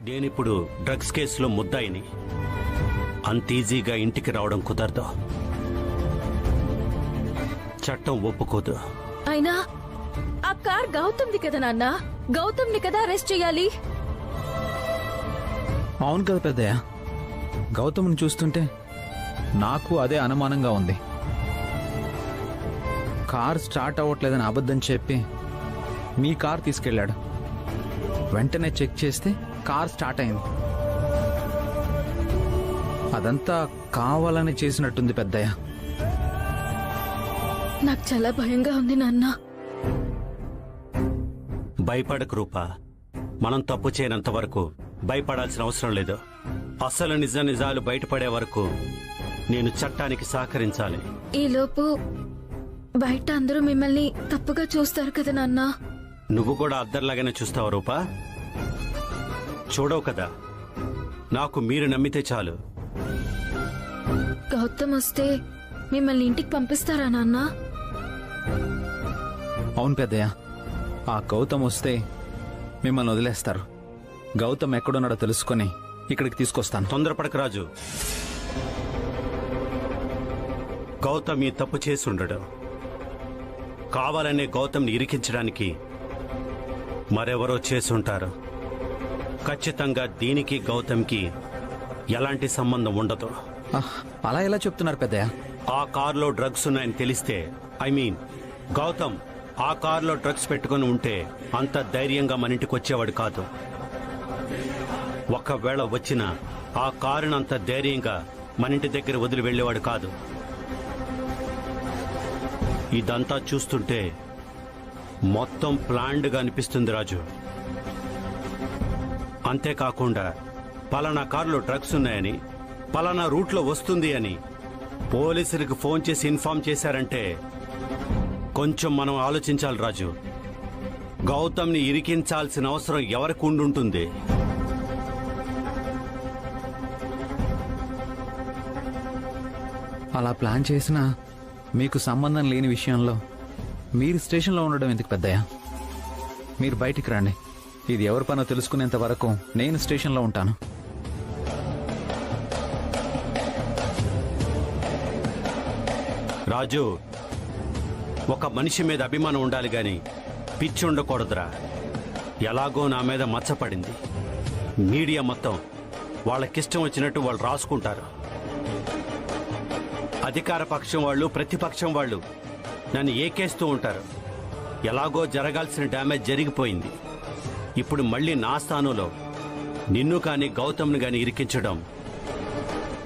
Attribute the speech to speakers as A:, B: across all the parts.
A: నేనిప్పుడు డ్రగ్స్ కేసులో ముద్దాయిని. అంత ఈజీగా ఇంటికి రావడం కుదరదు. చట్టం ఒప్పుకోదు.
B: అయినా ఆ కార్ గౌతమ్ది కదా నాన్న, గౌతమ్ని కదా అరెస్ట్ చేయాలి.
C: అవును కదా పెద్దయ్య, గౌతమ్ని చూస్తుంటే నాకు అదే అనుమానంగా ఉంది. కార్ స్టార్ట్ అవ్వట్లేదని అబద్ధం చెప్పి మీ కార్ తీసుకెళ్లాడు. వెంటనే చెక్ చేస్తే కార్ స్టార్ట్ అయింది. అదంతా కావాలని చేసినట్టుంది పెద్దయ్య.
B: నాకు చాలా భయంగా ఉంది నాన్న.
A: భయపడకు రూపా. మనం తప్పు చేయనంత వరకు భయపడాల్సిన అవసరం లేదు. అసలు నిజాలు బయటపడే వరకు నేను చట్టానికి సహకరించాలి.
B: ఈలోపు బయట అందరూ మిమ్మల్ని తప్పుగా చూస్తారు కదా నాన్న.
A: నువ్వు కూడా అద్దర్లాగానే చూస్తావా రూపా? చూడవు కదా. నాకు మీరు నమ్మితే చాలు.
B: గౌతమ్ వస్తే మిమ్మల్ని ఇంటికి పంపిస్తారా నాన్న?
C: అవును పెద్దయ్య, ఆ గౌతమ్ వస్తే మిమ్మల్ని వదిలేస్తారు. గౌతమ్ ఎక్కడున్నాడో తెలుసుకొని ఇక్కడికి తీసుకొస్తాను.
A: తొందరపడక రాజు. గౌతమ్ ఈ తప్పు చేసి ఉండడు. కావాలనే గౌతమ్ని ఇరికించడానికి మరెవరో చేసుంటారు. ఖచ్చితంగా దీనికి గౌతమ్కి ఎలాంటి సంబంధం ఉండదు.
C: అలా ఎలా చెప్తున్నారు పెద్దయ్య?
A: ఆ కారులో డ్రగ్స్ ఉన్నాయని తెలిస్తే, గౌతమ్ ఆ కారులో డ్రగ్స్ పెట్టుకుని ఉంటే అంత ధైర్యంగా మన ఇంటికి వచ్చేవాడు కాదు. ఒకవేళ వచ్చినా ఆ కారును అంత ధైర్యంగా మన ఇంటి దగ్గర వదిలి వెళ్లేవాడు కాదు. ఇదంతా చూస్తుంటే మొత్తం ప్లాన్డ్గా అనిపిస్తుంది రాజు. అంతేకాకుండా పలానా కారులో డ్రగ్స్ ఉన్నాయని, పలానా రూట్లో వస్తుంది అని పోలీసులకు ఫోన్ చేసి ఇన్ఫార్మ్ చేశారంటే కొంచెం మనం ఆలోచించాలి రాజు. గౌతమ్ని ఇరికించాల్సిన అవసరం ఎవరికి ఉండుంటుంది?
C: అలా ప్లాన్ చేసినా మీకు సంబంధం లేని విషయంలో మీరు స్టేషన్లో ఉండడం ఎందుకు పెద్దయ్య? మీరు బయటికి రండి. ఇది ఎవరి పనో తెలుసుకునేంత వరకు నేను స్టేషన్లో ఉంటాను.
A: రాజు, ఒక మనిషి మీద అభిమానం ఉండాలి గాని పిచ్చి ఉండకూడదురా. ఎలాగో నా మీద మచ్చపడింది. మీడియా మొత్తం వాళ్ళకిష్టం వచ్చినట్టు వాళ్ళు రాసుకుంటారు. అధికార పక్షం వాళ్ళు, ప్రతిపక్షం వాళ్ళు నన్ను ఏకేస్తూ ఉంటారు. ఎలాగో జరగాల్సిన డ్యామేజ్ జరిగిపోయింది. ఇప్పుడు మళ్ళీ నా స్థానంలో నిన్ను కానీ గౌతమ్ని కానీ ఇరికించడం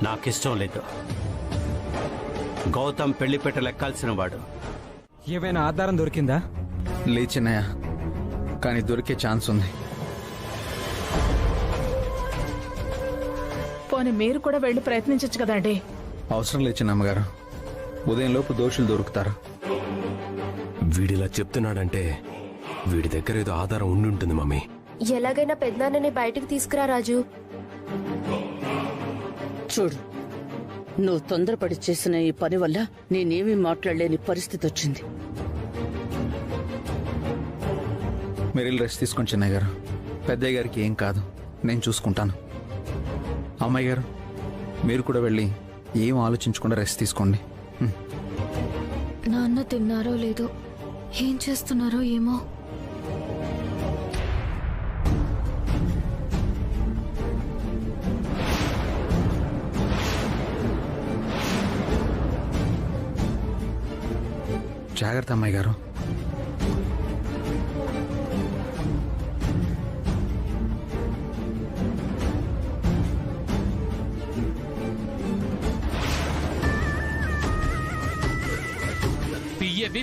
A: నాకిష్టం లేదు. గౌతమ్ పెళ్లిపెట్ట లెక్కాల్సిన వాడు.
D: ఏమైనా ఆధారం దొరికిందా?
C: లేచినాయ, కానీ దొరికే ఛాన్స్ ఉంది.
E: పోనీ మీరు కూడా వెళ్ళి ప్రయత్నించచ్చు కదండి.
C: అవసరం లేచిన అమ్మగారు, ఉదయం లోపు దోషులు దొరుకుతారు.
F: వీడిలా చెప్తున్నాడంటే వీడి దగ్గర ఏదో ఆధారం ఉండుంటుంది మమ్మీ.
G: ఎలాగైనా పెద్దనాన్నని బయటికి తీసుకురా రాజు.
H: చూడు, నువ్వు తొందరపడి చేసిన ఈ పని వల్ల నేనేమీ మాట్లాడలేని పరిస్థితి వచ్చింది.
C: మీరు రెస్ట్ తీసుకోండి చిన్నయ్య గారు. పెద్దయ్య గారికి ఏం కాదు, నేను చూసుకుంటాను. అమ్మాయి గారు, మీరు కూడా వెళ్ళి ఏం ఆలోచించకుండా రెస్ట్ తీసుకోండి.
B: నాన్న తిన్నారో లేదో, ఏం చేస్తున్నారో ఏమో.
C: జాగ్రత్త అమ్మాయి గారు.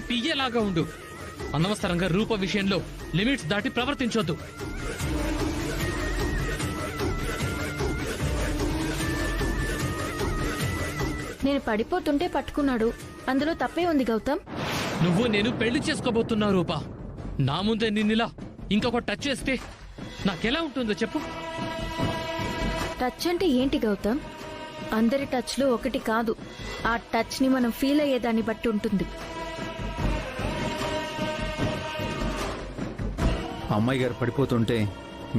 I: పియ్యేలాగా ఉండు. అనవసరంగా రూప విషయంలో లిమిట్స్ దాటి ప్రవర్తించొద్దు.
B: నేను పడిపోతుంటే పట్టుకున్నాడు, అందులో తప్పే ఉంది గౌతమ్.
I: నువ్వు నేను పెళ్లి చేసుకోబోతున్నా రూపా. నా ముందే నిన్నిలా ఇంకొక టచ్ చేస్తే నాకెలా ఉంటుందో చెప్పు.
B: టచ్ అంటే ఏంటి గౌతమ్? అందరి టచ్లు ఒకటి కాదు. ఆ టచ్ ని మనం ఫీల్ అయ్యేదాన్ని బట్టి ఉంటుంది.
C: అమ్మాయి గారు పడిపోతుంటే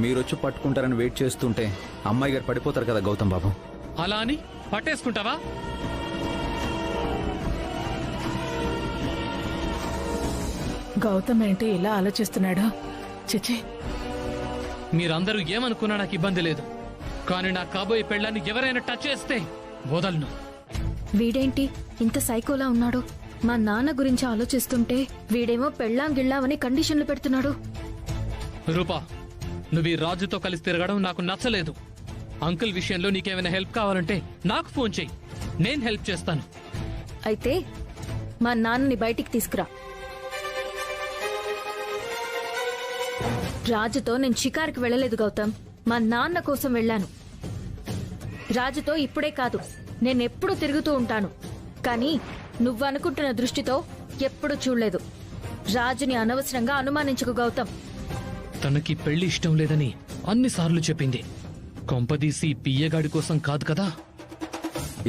C: మీరొచ్చి పట్టుకుంటారని వెయిట్ చేస్తుంటే అమ్మాయి గారు పడిపోతారు కదా గౌతమ్ బాబు.
I: అలా అని పట్టేసుకుంటావా?
E: గౌతమ్ ఏంటి ఇలా ఆలోచిస్తున్నాడు? చిచి,
I: మీరందరూ ఏమనుకున్నా నాకు ఇబ్బంది లేదు, కానీ నా కాబోయే పెళ్ళాన్ని ఎవరైనా టచ్ చేస్తే వదలను.
B: వీడేంటి ఇంత సైకోలా ఉన్నాడు? మా నాన్న గురించి ఆలోచిస్తుంటే వీడేమో పెళ్ళాం గిళ్ళామని కండిషన్లు పెడుతున్నాడు.
I: రూపా, నువ్వు ఈ రాజుతో కలిసి తిరగడం నాకు నచ్చలేదు. అంకుల్ విషయంలో నీకేమైనా హెల్ప్ కావాలంటే నాకు ఫోన్ చెయ్యి, నేను హెల్ప్ చేస్తాను.
B: అయితే మా నాన్నని బయటికి తీసుకురా. రాజుతో నేను షికారుకి వెళ్ళలేదు గౌతమ్, మా నాన్న కోసం వెళ్ళాను. రాజుతో ఇప్పుడే కాదు, నేనెప్పుడు తిరుగుతూ ఉంటాను. కానీ నువ్వనుకుంటున్న దృష్టితో ఎప్పుడూ చూడలేదు. రాజుని అనవసరంగా అనుమానించుకు గౌతమ్.
I: తనకి పెళ్లి ఇష్టం లేదని అన్నిసార్లు చెప్పింది. కొంపదీసి పియ్యగాడి కోసం కాదు కదా.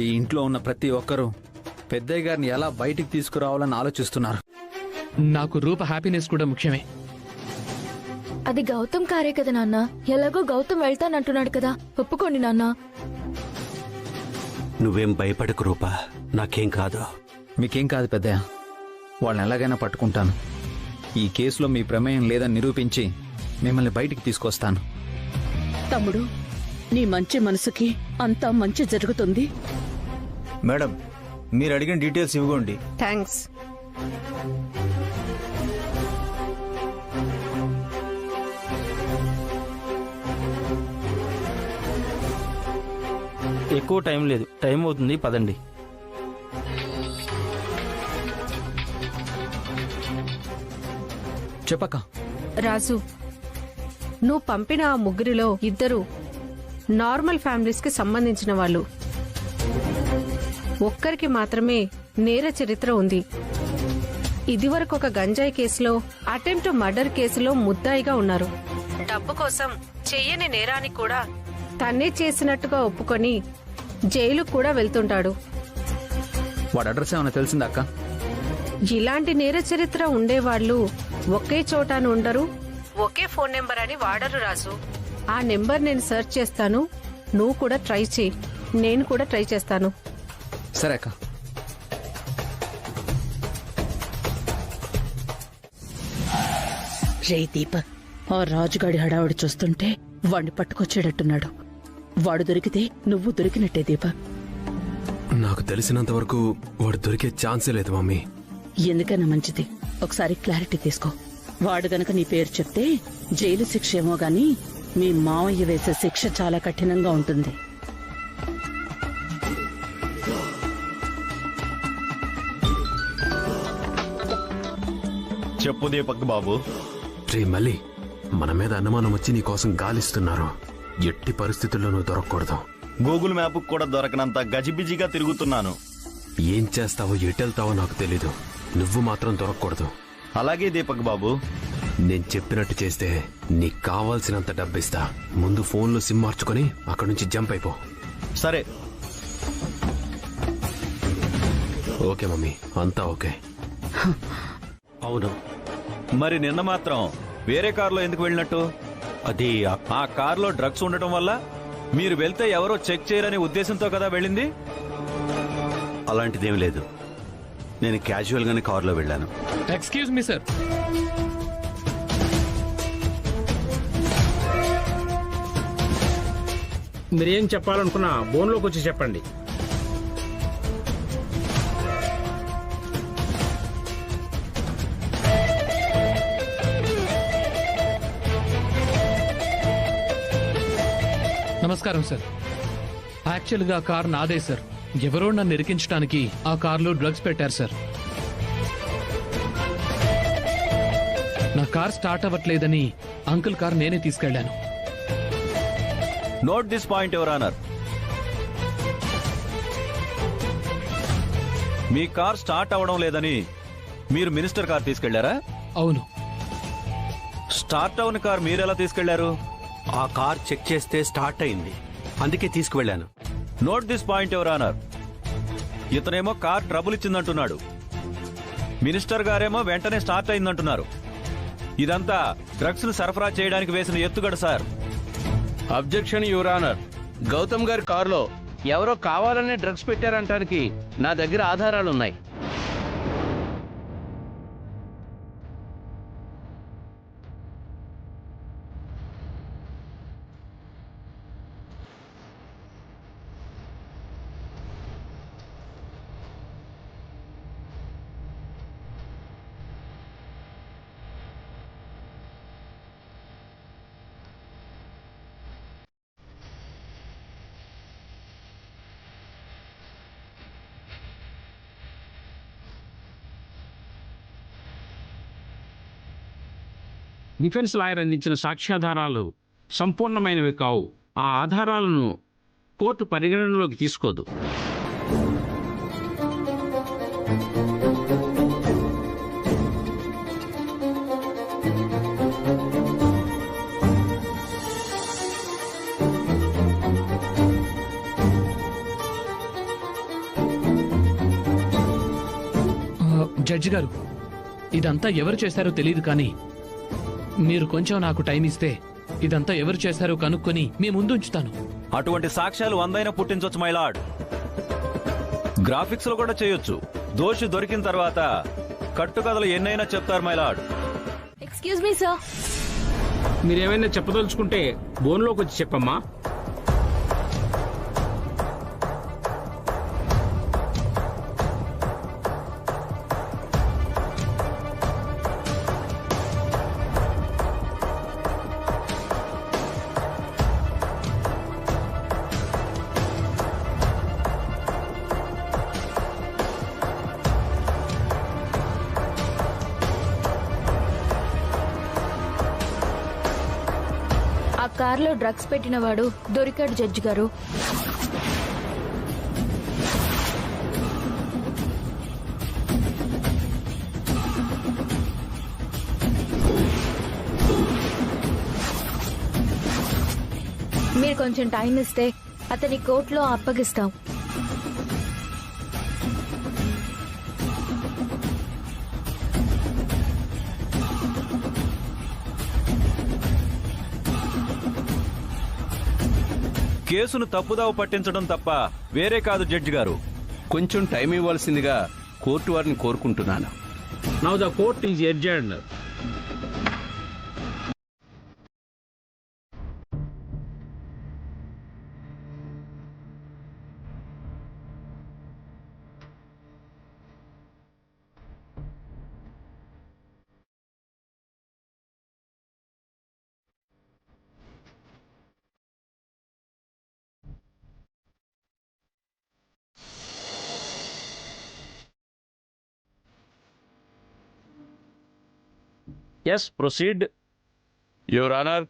C: ఈ ఇంట్లో ఉన్న ప్రతి ఒక్కరూ పెద్దయ్య గారిని ఎలా బయటికి తీసుకురావాలని ఆలోచిస్తున్నారు.
I: నాకు రూప హ్యాపీనెస్ కూడా ముఖ్యమే.
B: అది గౌతమ్ కారే కదా నాన్న. ఎలాగో గౌతమ్ వెళ్తానంటున్నాడు కదా, ఒప్పుకోండి నాన్న.
A: నువ్వేం భయపడకు రూపా, నాకేం కాదు.
C: మీకేం కాదు పెద్దయ్య, వాళ్ళని ఎలాగైనా పట్టుకుంటాను. ఈ కేసులో మీ ప్రమేయం లేదని నిరూపించి మిమ్మల్ని బయటికి తీసుకొస్తాను.
H: తమ్ముడు, నీ మంచి మనసుకి అంతా మంచి జరుగుతుంది.
J: మేడం, మీరు అడిగిన డీటెయిల్స్ ఇవ్వండి.
E: థ్యాంక్స్.
J: ఎక్కువ టైం లేదు, టైం అవుతుంది, పదండి.
C: చెప్పక్క.
K: రాజు, నువ్వు పంపిన ఆ ముగ్గురిలో ఇద్దరు నార్మల్ ఫ్యామిలీస్ కి సంబంధించిన వాళ్ళు. ఒక్కరికి మాత్రమే నేర చరిత్ర ఉంది. ఇదివరకు ఒక గంజాయి కేసులో, అటెంప్ట్ మర్డర్ కేసులో ముద్దాయిగా ఉన్నారు. డబ్బు కోసం చెయ్యని నేరానికి కూడా తన్నే చేసినట్టుగా ఒప్పుకొని జైలు కూడా వెళ్తుంటాడు.
C: వాడి అడ్రస్ ఏమైనా తెలిసిందా అక్క?
K: ఇలాంటి నేర చరిత్ర ఉండేవాళ్లు ఒకే చోట ఉండరు, ఒకే ఫోన్ నెంబర్ అని వాడరు రాజు. ఆ నెంబర్ నేను సెర్చ్ చేస్తాను, నువ్వు కూడా ట్రై చేయి, నేను కూడా ట్రై చేస్తాను.
C: సరే అక్క.
H: రే దీపక్, ఆ రాజుగాడి హడావుడి చూస్తుంటే వాడిని పట్టుకొచ్చేటట్టున్నాడు. వాడు దొరికితే నువ్వు దొరికినట్టే దీపక్.
F: నాకు తెలిసినంత వరకు వాడు దొరికే ఛాన్సే లేదు మమ్మీ.
H: ఎందుకన్నా మంచిది, ఒకసారి క్లారిటీ తీసుకో. వాడు గనక నీ పేరు చెప్తే జైలు శిక్ష ఏమో గాని మీ మావయ్య వేసే శిక్ష చాలా కఠినంగా ఉంటుంది.
J: చెప్పు దీపక్ బాబు.
F: రే మళ్ళీ మన మీద అనుమానం వచ్చి నీ కోసం గాలిస్తున్నారు. ఎట్టి పరిస్థితుల్లో నువ్వు దొరకకూడదు.
J: గూగుల్ మ్యాప్ కూడా దొరకనంత గజిబిజిగా తిరుగుతున్నాను.
F: ఏం చేస్తావో ఎటెళ్తావో నాకు తెలీదు, నువ్వు మాత్రం దొరకకూడదు.
J: అలాగే దీపక్ బాబు.
F: నేను చెప్పినట్టు చేస్తే నీకు కావాల్సినంత డబ్బిస్తా. ముందు ఫోన్లో సిమ్ మార్చుకొని అక్కడి నుంచి జంప్ అయిపో.
J: సరే.
F: ఓకే మమ్మీ, అంతా ఓకే.
A: అవును,
J: మరి నిన్న మాత్రం వేరే కారులో ఎందుకు వెళ్ళినట్టు?
A: అది
J: ఆ కారులో డ్రగ్స్ ఉండటం వల్ల మీరు వెళ్తే ఎవరో చెక్ చేయరనే ఉద్దేశంతో కదా వెళ్ళింది?
A: అలాంటిదేం లేదు. నేను క్యాజువల్ గానే కారులో వెళ్ళాను.
I: Excuse me sir.
L: మీరేం చెప్పాలనుకున్నా బోన్లోకి వచ్చి చెప్పండి.
I: నమస్కారం సార్. యాక్చువల్గా ఆ కార్ నాదే సార్. ఎవరో నన్ను ఇరికించడానికి ఆ కార్లో డ్రగ్స్ పెట్టారు సార్. నా కార్ స్టార్ట్ అవ్వట్లేదని అంకుల్ కార్ నేనే తీసుకెళ్లాను.
J: Note this point your honour. మీ కార్ స్టార్ట్ అవ్వడం లేదని మీరు మినిస్టర్ కార్ తీసుకెళ్లారా?
I: అవును.
J: స్టార్ట్ అవని కార్ మీరెలా తీసుకెళ్లారు?
A: ఆ కార్ చెక్ చేస్తే స్టార్ట్ అయింది, అందుకే తీసుకువెళ్ళాను.
J: నోట్ దిస్ పాయింట్ యువర్ ఆనర్. ఇతనేమో కార్ ట్రబుల్ ఇచ్చిందంటున్నాడు, మినిస్టర్ గారేమో వెంటనే స్టార్ట్ అయిందంటున్నారు. ఇదంతా డ్రగ్స్ ను సరఫరా చేయడానికి వేసిన ఎత్తుగడ sir.
M: Objection your honour. Gautam గారి కారులో ఎవరో కావాలనే డ్రగ్స్ పెట్టారంటానికి నా దగ్గర ఆధారాలున్నాయి.
L: డిఫెన్స్ లాయర్ అందించిన సాక్ష్యాధారాలు సంపూర్ణమైనవి కావు. ఆ ఆధారాలను కోర్టు పరిగణనలోకి తీసుకోదు.
I: జడ్జి గారు, ఇదంతా ఎవరు చేశారో తెలియదు, కానీ మీరు కొంచెం నాకు టైం ఇస్తే ఇదంతా ఎవరు చేశారో కనుక్కొని మీ ముందు ఉంచుతాను.
J: అటువంటి సాక్ష్యాలు 100 పుట్టించవచ్చు మై లార్డ్. గ్రాఫిక్స్ లో కూడా చేయొచ్చు. దోషి దొరికిన తర్వాత కట్టుకథలు ఎన్నైనా చెప్తారు my lord.
B: Excuse me sir.
L: మీరేమైనా చెప్పదలుచుకుంటే బోన్లోకి వచ్చి చెప్పమ్మా.
B: ఆ కార్లో డ్రగ్స్ పెట్టినవాడు దొరికాడు జడ్జి గారు. మీరు కొంచెం టైం ఇస్తే అతని కోర్టులో అప్పగిస్తాం.
J: కేసును తప్పుదావ పట్టించడం తప్ప వేరే కాదు జడ్జి గారు.
M: కొంచెం టైం ఇవ్వాల్సిందిగా కోర్టు వారిని కోరుకుంటున్నాను.
L: Now the court is adjourned. Yes, proceed.
M: Your honour,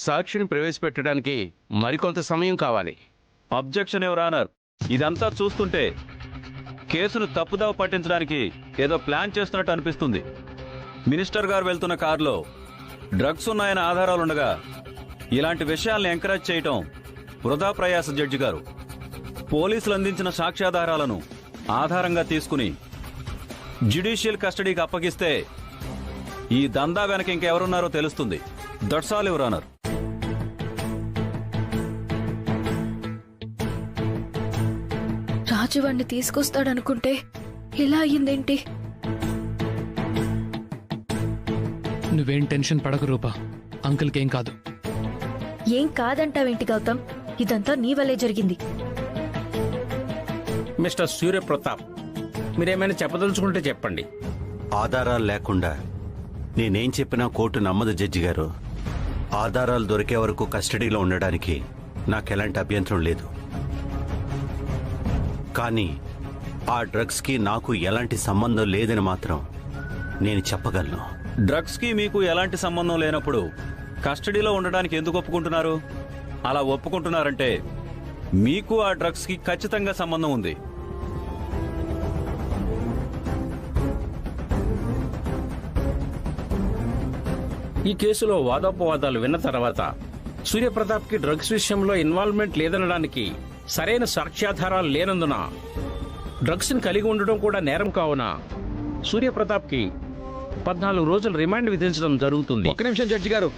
M: సాక్షిని ప్రవేశపెట్టడానికి మరికొంత సమయం కావాలి.
J: Objection your honour. ఇదంతా చూస్తుంటే కేసును తప్పుదావ పట్టించడానికి ఏదో ప్లాన్ చేస్తున్నట్టు అనిపిస్తుంది. మినిస్టర్ గారు వెళ్తున్న కారులో డ్రగ్స్ ఉన్నాయన్న ఆధారాలుండగా ఇలాంటి విషయాలను ఎంకరేజ్ చేయటం వృధా ప్రయాస జడ్జి గారు. పోలీసులు అందించిన సాక్ష్యాధారాలను ఆధారంగా తీసుకుని జ్యుడిషియల్ కస్టడీకి అప్పగిస్తే ఈ దందా వెనక ఇంకెవరున్నారో తెలుస్తుంది. That's all your honour.
B: Raju వాణ్ణి తీసుకొస్తాడనుకుంటే ఇలా అయ్యిందేంటి?
I: నువ్వేం టెన్షన్ పడకు రూపా, అంకుల్కేం కాదు.
B: ఏం కాదంటావేంటి గౌతమ్? ఇదంతా నీ వల్లే జరిగింది.
L: మిస్టర్ సూర్యప్రతాప్, మీరేమైనా చెప్పదలుచుకుంటే చెప్పండి.
A: ఆధారాలు లేకుండా నేనేం చెప్పినా కోర్టు నమ్మదు జడ్జి గారు. ఆధారాలు దొరికే వరకు కస్టడీలో ఉండడానికి నాకెలాంటి అభ్యంతరం లేదు. కానీ ఆ డ్రగ్స్కి నాకు ఎలాంటి సంబంధం లేదని మాత్రం నేను చెప్పగలను.
J: డ్రగ్స్కి మీకు ఎలాంటి సంబంధం లేనప్పుడు కస్టడీలో ఉండడానికి ఎందుకు ఒప్పుకుంటున్నారు? అలా ఒప్పుకుంటున్నారంటే మీకు ఆ డ్రగ్స్కి ఖచ్చితంగా సంబంధం ఉంది.
L: ఈ కేసులో వాదోపవాదాలు విన్న తర్వాత సూర్యప్రతాప్కి డ్రగ్స్ విషయంలో ఇన్వాల్వ్మెంట్ లేదనడానికి సరైన సాక్ష్యాధారాలు లేనందున డ్రగ్స్ని కలిగి ఉండడం కూడా నేరం కావున సూర్యప్రతాప్కి 14 రోజులు రిమాండ్ విధించడం జరుగుతుంది.
C: ఒక్క నిమిషం జడ్జి గారు.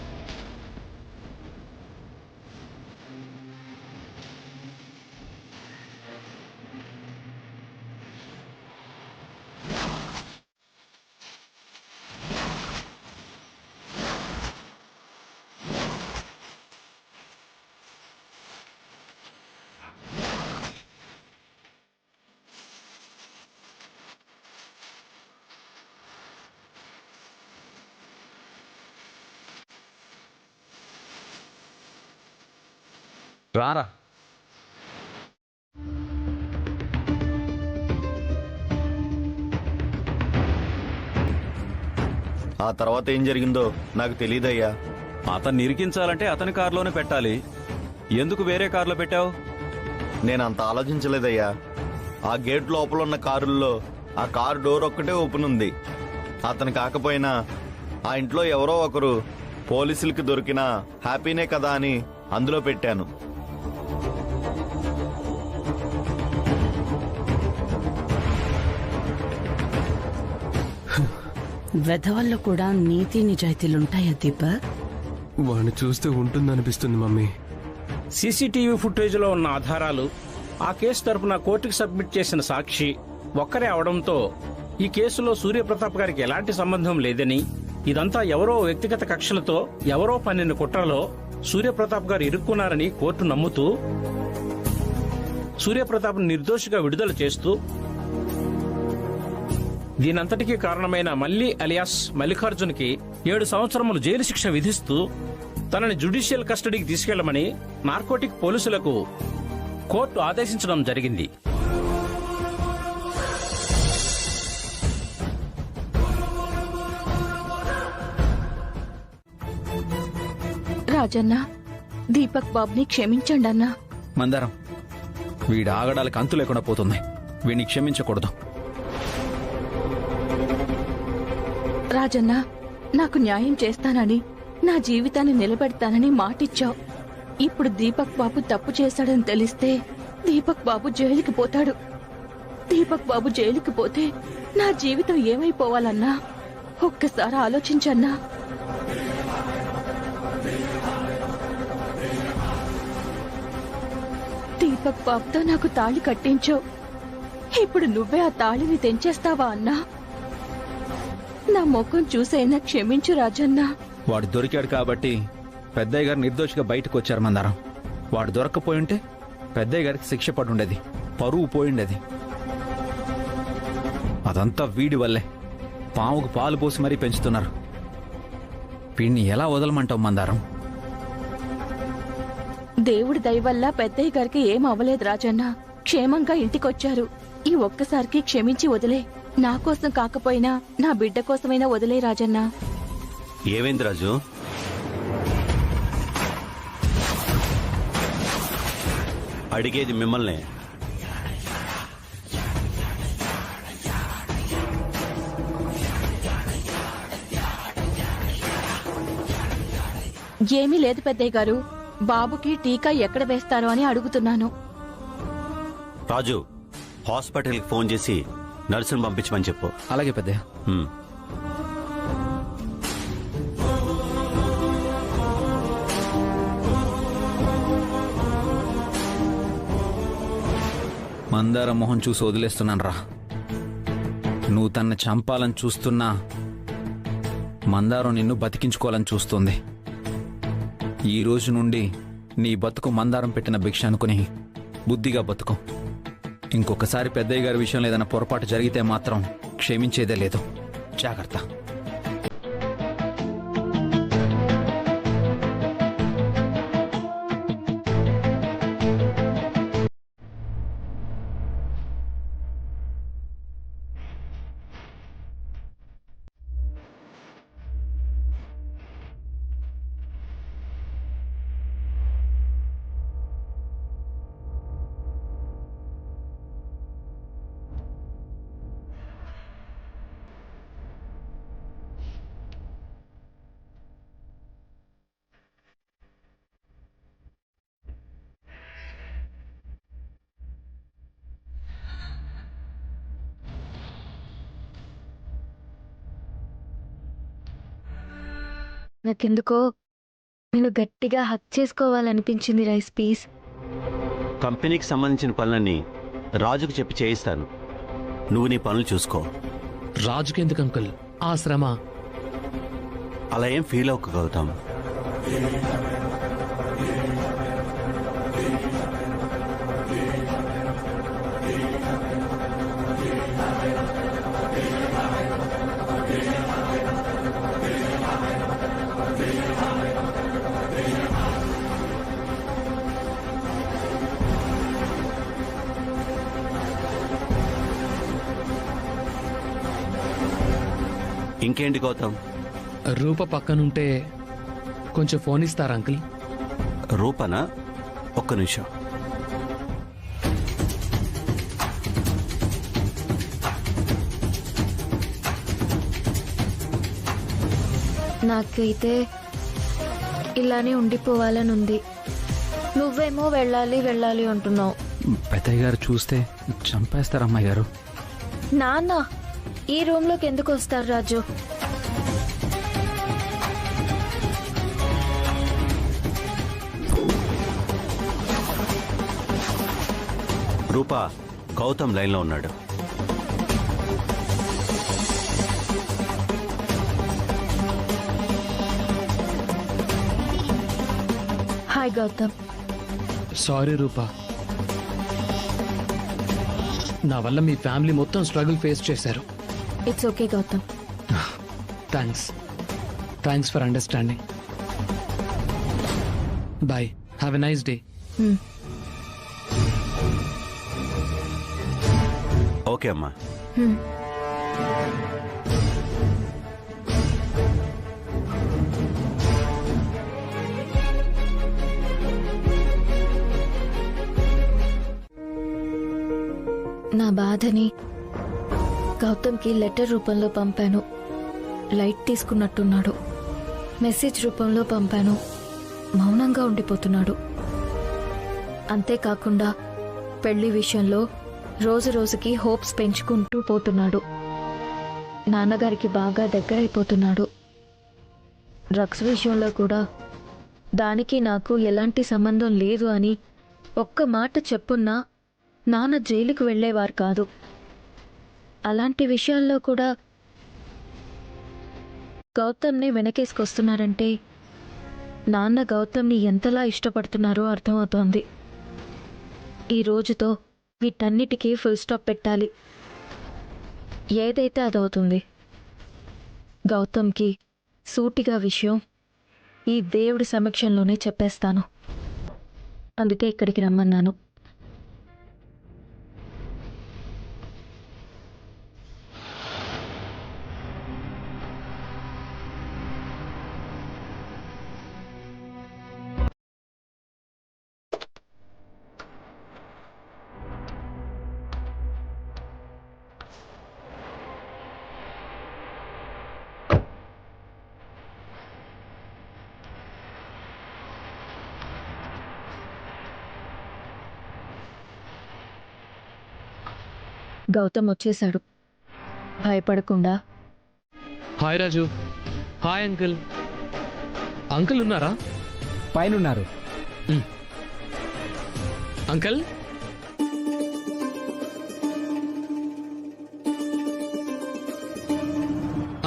C: రారా.
N: ఆ తర్వాత ఏం జరిగిందో నాకు తెలియదయ్యా.
J: అతన్ని ఇరికించాలంటే అతని కారులోనే పెట్టాలి. ఎందుకు వేరే కారులో పెట్టావు?
N: నేను అంత ఆలోచించలేదయ్యా. ఆ గేట్ లోపల ఉన్న కారుల్లో ఆ కారు డోర్ ఒక్కటే ఓపెన్ ఉంది. అతను కాకపోయినా ఆ ఇంట్లో ఎవరో ఒకరు పోలీసులకి దొరికినా హ్యాపీనే కదా అని అందులో పెట్టాను.
H: వెధవల్లో కూడా నీతి నిజాయితీలుంటాయా దీపక్?
F: వాడిని చూస్తే ఉంటుందనిపిస్తుంది మమ్మీ.
L: సీసీటీవీ ఫుటేజ్లో ఉన్న ఆధారాలు, ఆ కేసు తరపున కోర్టుకు సబ్మిట్ చేసిన సాక్షి ఒక్కరే అవడంతో ఈ కేసులో సూర్యప్రతాప్ గారికి ఎలాంటి సంబంధం లేదని, ఇదంతా ఎవరో వ్యక్తిగత కక్షలతో ఎవరో పన్నిన కుట్రలో సూర్యప్రతాప్ గారు ఇరుక్కున్నారని కోర్టు నమ్ముతూ సూర్యప్రతాప్ నిర్దోషిగా విడుదల చేస్తూ దీనంతటికీ కారణమైన మల్లి అలియాస్ మల్లికార్జున్కి 7 సంవత్సరములు జైలు శిక్ష విధిస్తూ తనని జ్యుడిషియల్ కస్టడీకి తీసుకెళ్లమని నార్కోటిక్ పోలీసులకు కోర్టు ఆదేశించడం జరిగింది.
B: రాజన్న, దీపక్ బాబుని క్షమించండి అన్నా.
C: మందారం, వీడి ఆగడాలకు అంతు లేకుండా పోతుంది. వీడిని క్షమించకూడదు.
B: రాజన్న, నాకు న్యాయం చేస్తానని, నా జీవితాన్ని నిలబెడతానని మాటిచ్చావు. ఇప్పుడు దీపక్ బాబు తప్పు చేశాడని తెలిస్తే దీపక్ బాబు జైలుకి పోతాడు. దీపక్ బాబు జైలుకి పోతే నా జీవితం ఏమైపోవాలన్నా ఒక్కసారి ఆలోచించన్నా. దీపక్ బాబుతో నాకు తాళి కట్టించావు. ఇప్పుడు నువ్వే ఆ తాళిని తెంచేస్తావా అన్నా? నా ముఖం చూసైనా క్షమించు రాజన్నా.
C: వాడు దొరికాడు కాబట్టి పెద్దయ్య గారు నిర్దోషిగా బయటకు వచ్చారు మందారం. వాడు దొరక్కపోయింటే పెద్దయ్య గారికి శిక్ష పడుండేది, పరువు పోయిండేది. అదంతా వీడి వల్లే. పాముకు పాలు పోసి మరీ పెంచుతున్నారు. వీడిని ఎలా వదలమంటావు మందారం?
B: దేవుడి దయ వల్ల పెద్దయ్య గారికి ఏం అవ్వలేదు రాజన్న. క్షేమంగా ఇంటికొచ్చారు. ఈ ఒక్కసారికి క్షమించి వదిలే. నా కోసం కాకపోయినా నా బిడ్డ కోసమైనా వదిలే రాజన్న.
A: ఏమైంది రాజు? అడిగేది మిమ్మల్ని.
B: ఏమీ లేదు పెద్దయ్య గారు. బాబుకి టీకా ఎక్కడ వేస్తారో అని అడుగుతున్నాను.
A: రాజు, హాస్పిటల్కి ఫోన్ చేసి నర్సును పంపించమని చెప్పు.
C: అలాగే పెద్దయ్య. మందార మొహం చూసి వదిలేస్తున్నాను రా. నువ్వు తన్ని చంపాలని చూస్తున్నా మందారం నిన్ను బతికించుకోవాలని చూస్తుంది. ఈ రోజు నుండి నీ బతుకు మందారం పెట్టిన భిక్ష అనుకుని బుద్ధిగా బతుకు. ఇంకొకసారి పెద్దయ్య గారి విషయంలో ఏదైనా పొరపాటు జరిగితే మాత్రం క్షమించేదే లేదు. జాగ్రత్త.
B: నాకెందుకో నేను గట్టిగా హక్ చేసుకోవాలనిపించింది రైస్ పీస్.
A: కంపెనీకి సంబంధించిన పనులన్నీ రాజుకు చెప్పి చేయిస్తాను. నువ్వు నీ పనులు చూసుకో.
I: రాజుకెందుకు అంకుల్ ఆ శ్రమ?
A: అలా ఏం ఫీల్ అవ్వకు గౌతమ్. ఇంకేంటి గౌతమ్?
I: రూప పక్కనుంటే కొంచెం ఫోన్ ఇస్తారా అంకుల్?
A: రూపనా? ఒక్క నిమిషం.
B: నాకైతే ఇలానే ఉండిపోవాలనుంది. నువ్వేమో వెళ్ళాలి వెళ్ళాలి అంటున్నావు.
C: పెద్దయ్య గారు చూస్తే చంపేస్తారు అమ్మాయి గారు.
B: నాన్న ఈ రూమ్లోకి ఎందుకు వస్తారు రాజు?
A: రూపా, గౌతమ్ లైన్లో ఉన్నాడు.
B: హాయ్ గౌతమ్.
I: సారీ రూపా, నా వల్ల మీ ఫ్యామిలీ మొత్తం స్ట్రగుల్ ఫేస్ చేశారు.
B: It's okay Gautam.
I: Thanks for understanding. Bye, have a nice day.
A: Okay అమ్మా.
B: నా బాధని గౌతమ్కి లెటర్ రూపంలో పంపాను. లైట్ తీసుకున్నట్టున్నాడు. మెసేజ్ రూపంలో పంపాను. మౌనంగా ఉండిపోతున్నాడు. అంతేకాకుండా పెళ్లి విషయంలో రోజు రోజుకి హోప్స్ పెంచుకుంటూ పోతున్నాడు. నాన్నగారికి బాగా దగ్గరైపోతున్నాడు. డ్రగ్స్ విషయంలో కూడా దానికి నాకు ఎలాంటి సంబంధం లేదు అని ఒక్క మాట చెప్పున్నా నాన్న జైలుకు వెళ్ళేవారు కాదు. అలాంటి విషయాల్లో కూడా గౌతమ్ని వెనకేసుకొస్తున్నారంటే నాన్న గౌతమ్ని ఎంతలా ఇష్టపడుతున్నారో అర్థమవుతోంది. ఈ రోజుతో వీటన్నిటికీ ఫుల్ స్టాప్ పెట్టాలి. ఏదైతే అదవుతుంది. గౌతమ్కి సూటిగా విషయం ఈ దేవుడి సమక్షంలోనే చెప్పేస్తాను. అందుకే ఇక్కడికి రమ్మన్నాను. గౌతమ్ వచ్చేశాడు. భయపడకుండా.
I: Hi Raju. Hi uncle. Uncle ఉన్నారా?
D: పైనున్నారు.
I: Uncle,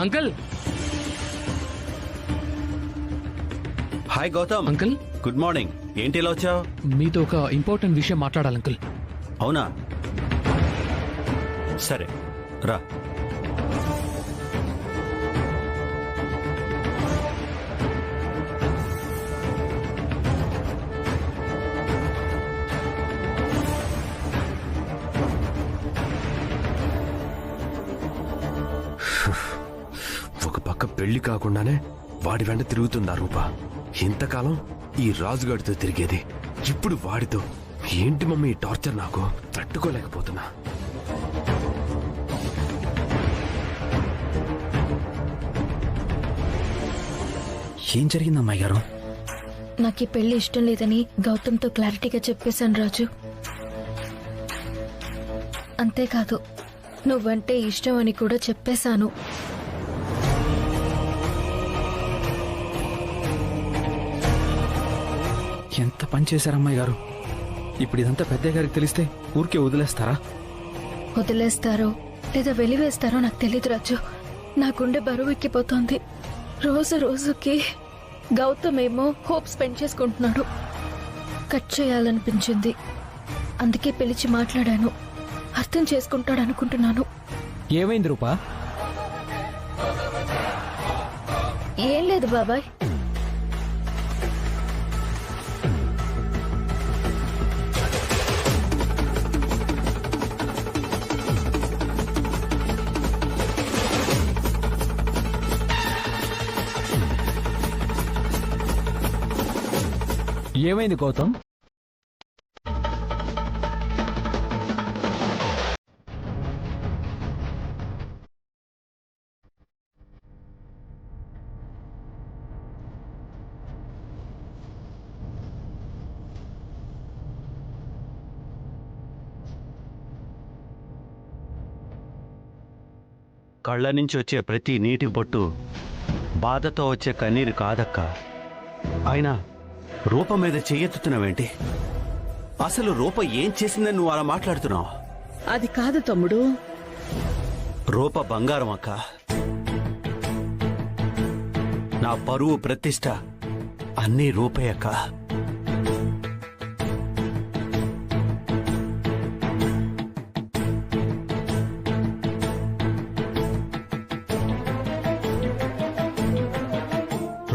I: uncle.
A: Hi Gautam.
I: Uncle,
A: good morning. ఏంటి ఇలా వచ్చావు?
I: మీతో ఒక ఇంపార్టెంట్ విషయం మాట్లాడాలి అంకుల్.
A: అవునా? సరే రా.
F: ఒక పక్క పెళ్లి కాకుండానే వాడి వెంట తిరుగుతుందా రూప? ఇంతకాలం ఈ రాజుగాడితో తిరిగేది, ఇప్పుడు వాడితో. ఏంటి మమ్మీ ఈ టార్చర్? నాకు తట్టుకోలేకపోతున్నా.
C: ఏం జరిగింది అమ్మాయి గారు?
B: నాకు ఈ పెళ్లి ఇష్టం లేదని గౌతమ్తో క్లారిటీగా చెప్పేశాను రాజు. అంతేకాదు, నువ్వంటే ఇష్టం అని కూడా చెప్పేశాను.
C: ఎంత పని చేశారు అమ్మాయి గారు. ఇప్పుడు ఇదంతా పెద్దయ్య గారికి తెలిస్తే ఊరికే వదిలేస్తారా?
B: వదిలేస్తారో లేదా వెలివేస్తారో నాకు తెలీదు రాజు. నా గుండె బరువు ఎక్కిపోతోంది. రోజు రోజుకి గౌతమ్ ఏమో హోప్ స్పెండ్ చేసుకుంటున్నాడు. కట్ చేయాలనిపించింది, అందుకే పిలిచి మాట్లాడాను. అర్థం చేసుకుంటాడు అనుకుంటున్నాను.
D: ఏమైంది రూపా?
B: ఏం లేదు బాబాయ్.
D: ఏమైంది గౌతమ్?
A: కళ్ళ నుంచి వచ్చే ప్రతి నీటి బొట్టు బాధతో వచ్చే కన్నీరు కాదక్క. అయినా రూప మీద చెయ్యెత్తుతున్నావేంటి? అసలు రూప ఏం చేసిందని నువ్వు అలా మాట్లాడుతున్నావు?
H: అది కాదు తమ్ముడు.
A: రూప బంగారం అక్క. నా పరువు ప్రతిష్ట అన్నీ రూపే అక్క.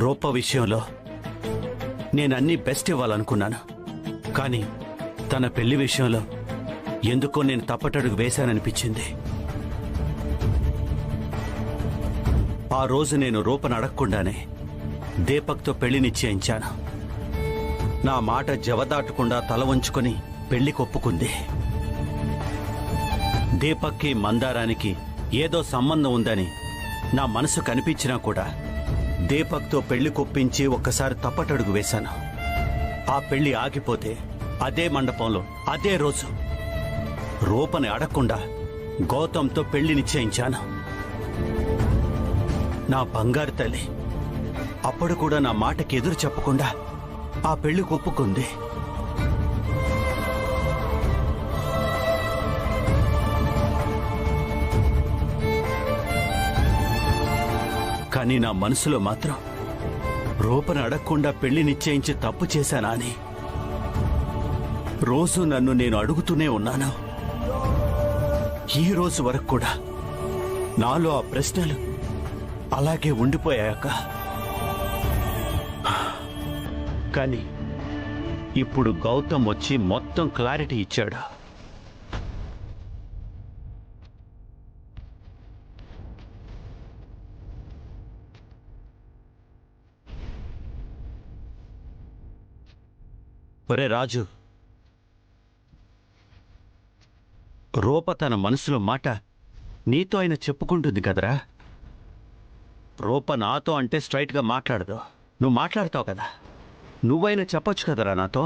A: రూప విషయంలో నేనన్నీ బెస్ట్ ఇవ్వాలనుకున్నాను, కానీ తన పెళ్లి విషయంలో ఎందుకో నేను తప్పటడుగు వేశాననిపించింది. ఆ రోజు నేను రూపను అడగకుండానే దీపక్తో పెళ్లి నిశ్చయించాను. నా మాట జవదాటకుండా తల వంచుకొని పెళ్లి కొప్పుకుంది. దీపక్కి మందారానికి ఏదో సంబంధం ఉందని నా మనసు కనిపించినా కూడా దీపక్తో పెళ్లి కొప్పించి ఒక్కసారి తప్పటడుగు వేశాను. ఆ పెళ్లి ఆగిపోతే అదే మండపంలో అదే రోజు రూపని అడగకుండా గౌతమ్తో పెళ్లి నిశ్చయించాను. నా బంగారు తల్లి అప్పుడు కూడా నా మాటకి ఎదురు చెప్పకుండా ఆ పెళ్లి కొప్పుకుంది. కానీ నా మనసులో మాత్రం రూపను అడగకుండా పెళ్లి నిశ్చయించి తప్పు చేశానా అని రోజు నన్ను నేను అడుగుతూనే ఉన్నాను. ఈ రోజు వరకు కూడా నాలో ఆ ప్రశ్నలు అలాగే ఉండిపోయాక, కానీ ఇప్పుడు గౌతమ్ వచ్చి మొత్తం క్లారిటీ ఇచ్చాడు. ఒరే రాజు, రూప తన మనసులో మాట నీతో అయినా చెప్పుకుంటుంది కదరా. రూప నాతో అంటే స్ట్రైట్గా మాట్లాడదు, నువ్వు మాట్లాడతావు కదా, నువ్వైనా చెప్పొచ్చు కదరా నాతో.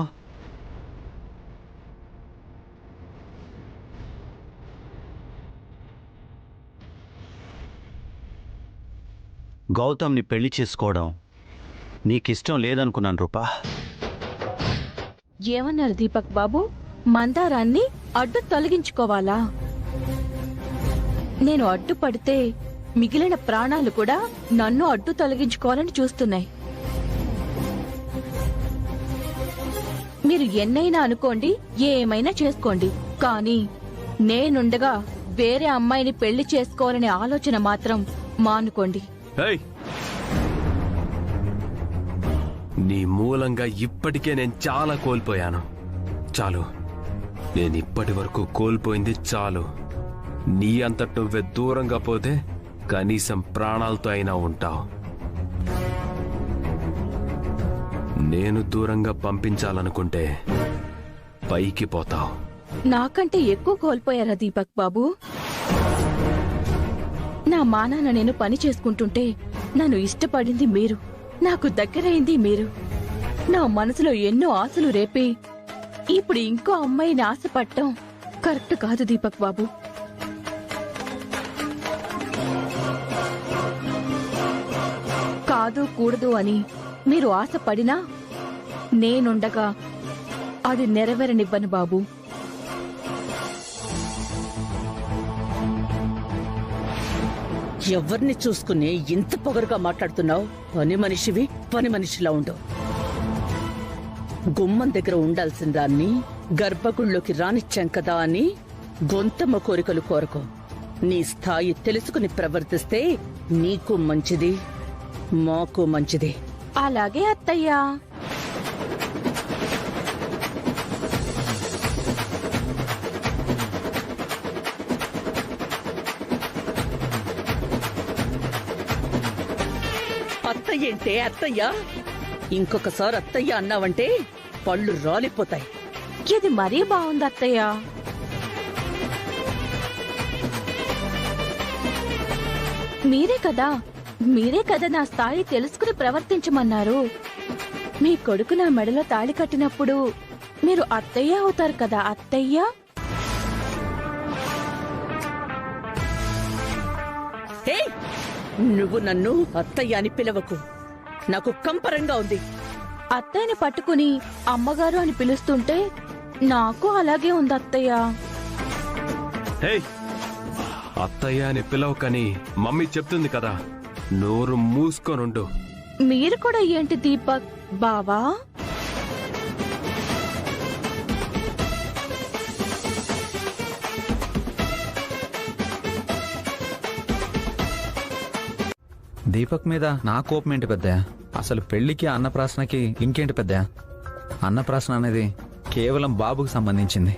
A: గౌతమ్ని పెళ్లి చేసుకోవడం నీకిష్టం లేదనుకున్నాను రూపా.
H: ఏమన్నారు దీపక్ బాబు? మందారాన్ని అడ్డు తొలగించుకోవాలా? నేను అడ్డుపడితే మిగిలిన ప్రాణాలు కూడా నన్ను అడ్డు తొలగించుకోవాలని చూస్తున్నాయి. మీరు ఎన్నైనా అనుకోండి, ఏమైనా చేసుకోండి, కానీ నేనుండగా వేరే అమ్మాయిని పెళ్లి చేసుకోవాలనే ఆలోచన మాత్రం మానుకోండి.
F: నీ మూలంగా ఇప్పటికే నేను చాలా కోల్పోయాను. చాలు, నేను ఇప్పటి వరకు కోల్పోయింది చాలు. నీ అంతట నువ్వే దూరంగా పోతే కనీసం ప్రాణాలతో అయినా ఉంటావు. నేను దూరంగా పంపించాలనుకుంటే పైకి పోతావు.
H: నాకంటే ఎక్కువ కోల్పోయారా దీపక్ బాబు? నా మానాన నేను పని చేసుకుంటుంటే నన్ను ఇష్టపడింది మీరు, నాకు దగ్గరైంది మీరు. నా మనసులో ఎన్నో ఆశలు రేపి ఇప్పుడు ఇంకో అమ్మాయిని ఆశపడటం కరెక్ట్ కాదు దీపక్ బాబు. కాదు కూడదు అని మీరు ఆశపడినా నేనుండగా అది నెరవేరనివ్వను బాబు.
O: ఎవరిని చూసుకుని ఇంత పొగరుగా మాట్లాడుతున్నావు? పని మనిషివి పని మనిషిలా ఉండు. గుమ్మం దగ్గర ఉండాల్సిన దాన్ని గర్భగుళ్ళోకి రానిచ్చాం కదా అని గొంతమ్మ కోరికలు కోరకో. నీ స్థాయి తెలుసుకుని ప్రవర్తిస్తే నీకు మంచిది, మాకు మంచిది.
H: అలాగే అత్తయ్యా.
O: అత్తయ్య ఏంటే అత్తయ్య? ఇంకొకసారి అత్తయ్య అన్నావంటే పళ్ళు రాలిపోతాయి.
H: ఇది మరీ బాగుంది అత్తయ్యా. మీరే కదా నా స్థాయి తెలుసుకుని ప్రవర్తించమన్నారు. మీ కొడుకు నా మెడలో తాళి కట్టినప్పుడు మీరు అత్తయ్య అవుతారు కదా అత్తయ్య.
O: నువ్వు నన్ను అత్తయ్య అని పిలవకు, నాకు కంపరంగా ఉంది.
H: అత్తయ్యని పట్టుకుని అమ్మగారు అని పిలుస్తుంటే నాకు అలాగే ఉంది అత్తయ్య.
F: అత్తయ్య అని పిలవకని మమ్మీ చెప్తుంది కదా, నోరు మూసుకోనుండు.
H: మీరు కూడా ఏంటి దీపక్ బావా?
C: దీపక్ మీద నా కోపం ఏంటి పెద్దయ్య? అసలు పెళ్లికి అన్నప్రాసనకి ఇంకేంటి పెద్దయ్య? అన్నప్రాసన అనేది కేవలం బాబుకు సంబంధించింది.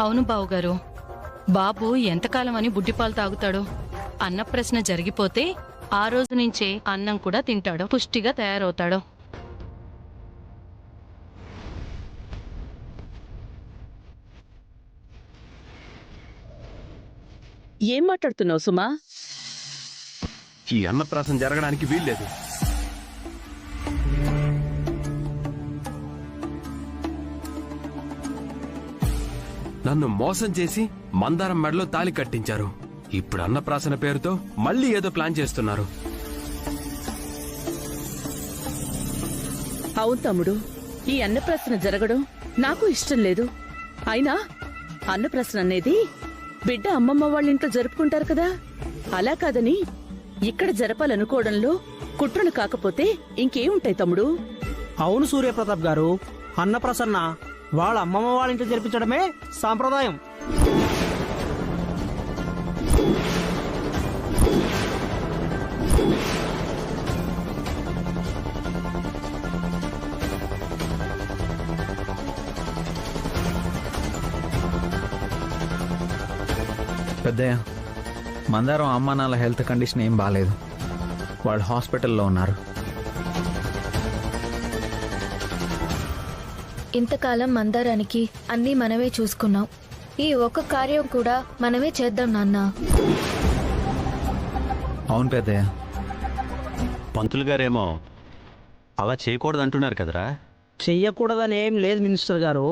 P: అవును బావుగారు, బాబు ఎంతకాలం అని బుడ్డిపాలు తాగుతాడు? అన్నప్రశ్న జరిగిపోతే ఆ రోజు నుంచే అన్నం కూడా తింటాడు, పుష్టిగా తయారవుతాడు.
O: ఏం మాట్లాడుతున్నావు సుమా?
F: ఈ అన్నప్రాసన జరగడానికి వీల్లేదు. నన్ను మోసం చేసి మందారం మెడలో తాళి కట్టించారు. ఇప్పుడు అన్నప్రాసన పేరుతో మళ్ళీ ఏదో ప్లాన్ చేస్తున్నారు.
O: అవును తమ్ముడు, ఈ అన్నప్రాసన జరగడం నాకు ఇష్టం లేదు. అయినా అన్నప్రాసన అనేది బిడ్డ అమ్మమ్మ వాళ్ళ ఇంట్లో జరుపుకుంటారు కదా, అలా కాదని ఇక్కడ జరపాలనుకోవడంలో కుట్రలు కాకపోతే ఇంకేముంటాయి తమ్ముడు?
Q: అవును సూర్యప్రతాప్ గారు, అన్నప్రసన్న వాళ్ళ అమ్మమ్మ వాళ్ళ ఇంట్లో జరిపించడమే సాంప్రదాయం.
C: పెద్దయ్య, మందారం అమ్మ నాన్న హెల్త్ కండిషన్ ఏం బాగాలేదు. వాళ్ళు హాస్పిటల్లో ఉన్నారు.
B: ఇంతకాలం మందారానికి అన్నీ మనమే చూసుకున్నాం. ఈ ఒక్క కార్యం కూడా మనమే చేద్దాం నాన్న.
C: అవును పెద్దయ్య.
A: పంతులు గారేమో అలా చేయకూడదు అంటున్నారు కదరా?
Q: చెయ్యకూడదని ఏం లేదు మినిస్టర్ గారు.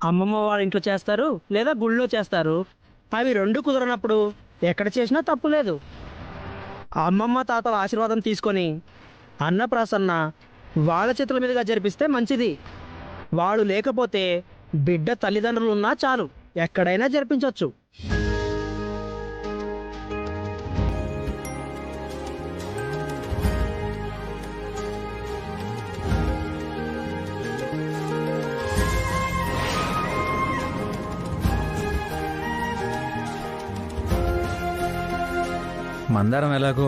Q: అమ్మమ్మ వాళ్ళ ఇంట్లో చేస్తారు లేదా గుళ్ళో చేస్తారు. అవి రెండు కుదరనప్పుడు ఎక్కడ చేసినా తప్పు లేదు. అమ్మమ్మ తాతల ఆశీర్వాదం తీసుకొని అన్నప్రాసన్న వాళ్ళ చేతుల మీదుగా జరిపిస్తే మంచిది. వాళ్ళు లేకపోతే బిడ్డ తల్లిదండ్రులు ఉన్నా చాలు, ఎక్కడైనా జరిపించవచ్చు.
C: మందారం ఎలాగో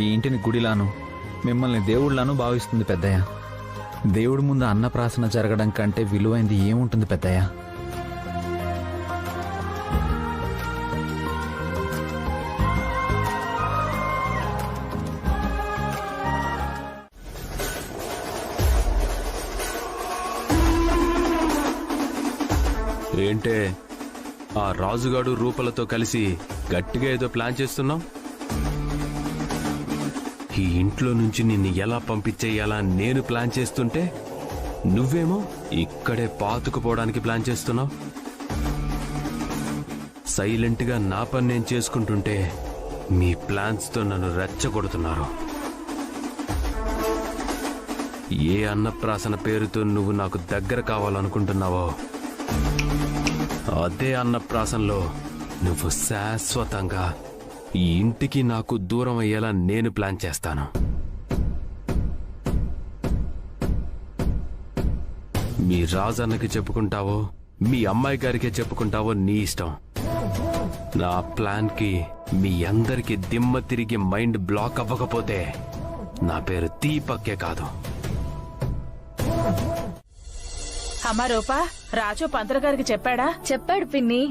C: ఈ ఇంటిని గుడిలాను మిమ్మల్ని దేవుళ్లాను భావిస్తుంది పెద్దయ్య. దేవుడి ముందు అన్నప్రాసన జరగడం కంటే విలువైంది ఏముంటుంది పెద్దయ్య?
F: ఏంటే ఆ రాజుగాడు రూపలతో కలిసి గట్టిగా ఏదో ప్లాన్ చేస్తున్నావు? ఈ ఇంట్లో నుంచి నిన్ను ఎలా పంపించేయాలా నేను ప్లాన్ చేస్తుంటే నువ్వేమో ఇక్కడే పాతుకుపోవడానికి ప్లాన్ చేస్తున్నావు. సైలెంట్గా నా పని నేను చేసుకుంటుంటే మీ ప్లాన్స్తో నన్ను రెచ్చగొడుతున్నారు. ఏ అన్నప్రాసన పేరుతో నువ్వు నాకు దగ్గర కావాలనుకుంటున్నావో అదే అన్నప్రాసనలో నువ్వు శాశ్వతంగా ఈ ఇంటికి నాకు దూరం అయ్యేలా నేను ప్లాన్ చేస్తాను. మీ రాజన్నకి చెప్పుకుంటావో మీ అమ్మాయి గారికే చెప్పుకుంటావో నీ ఇష్టం. నా ప్లాన్కి మీ అందరికి దిమ్మ తిరిగి మైండ్ బ్లాక్ అవ్వకపోతే నా పేరు దీపక్కే కాదు.
E: అమ్మా రూపా, రాజు పంతులు గారికి చెప్పాడా?
B: చెప్పాడు పిన్ని.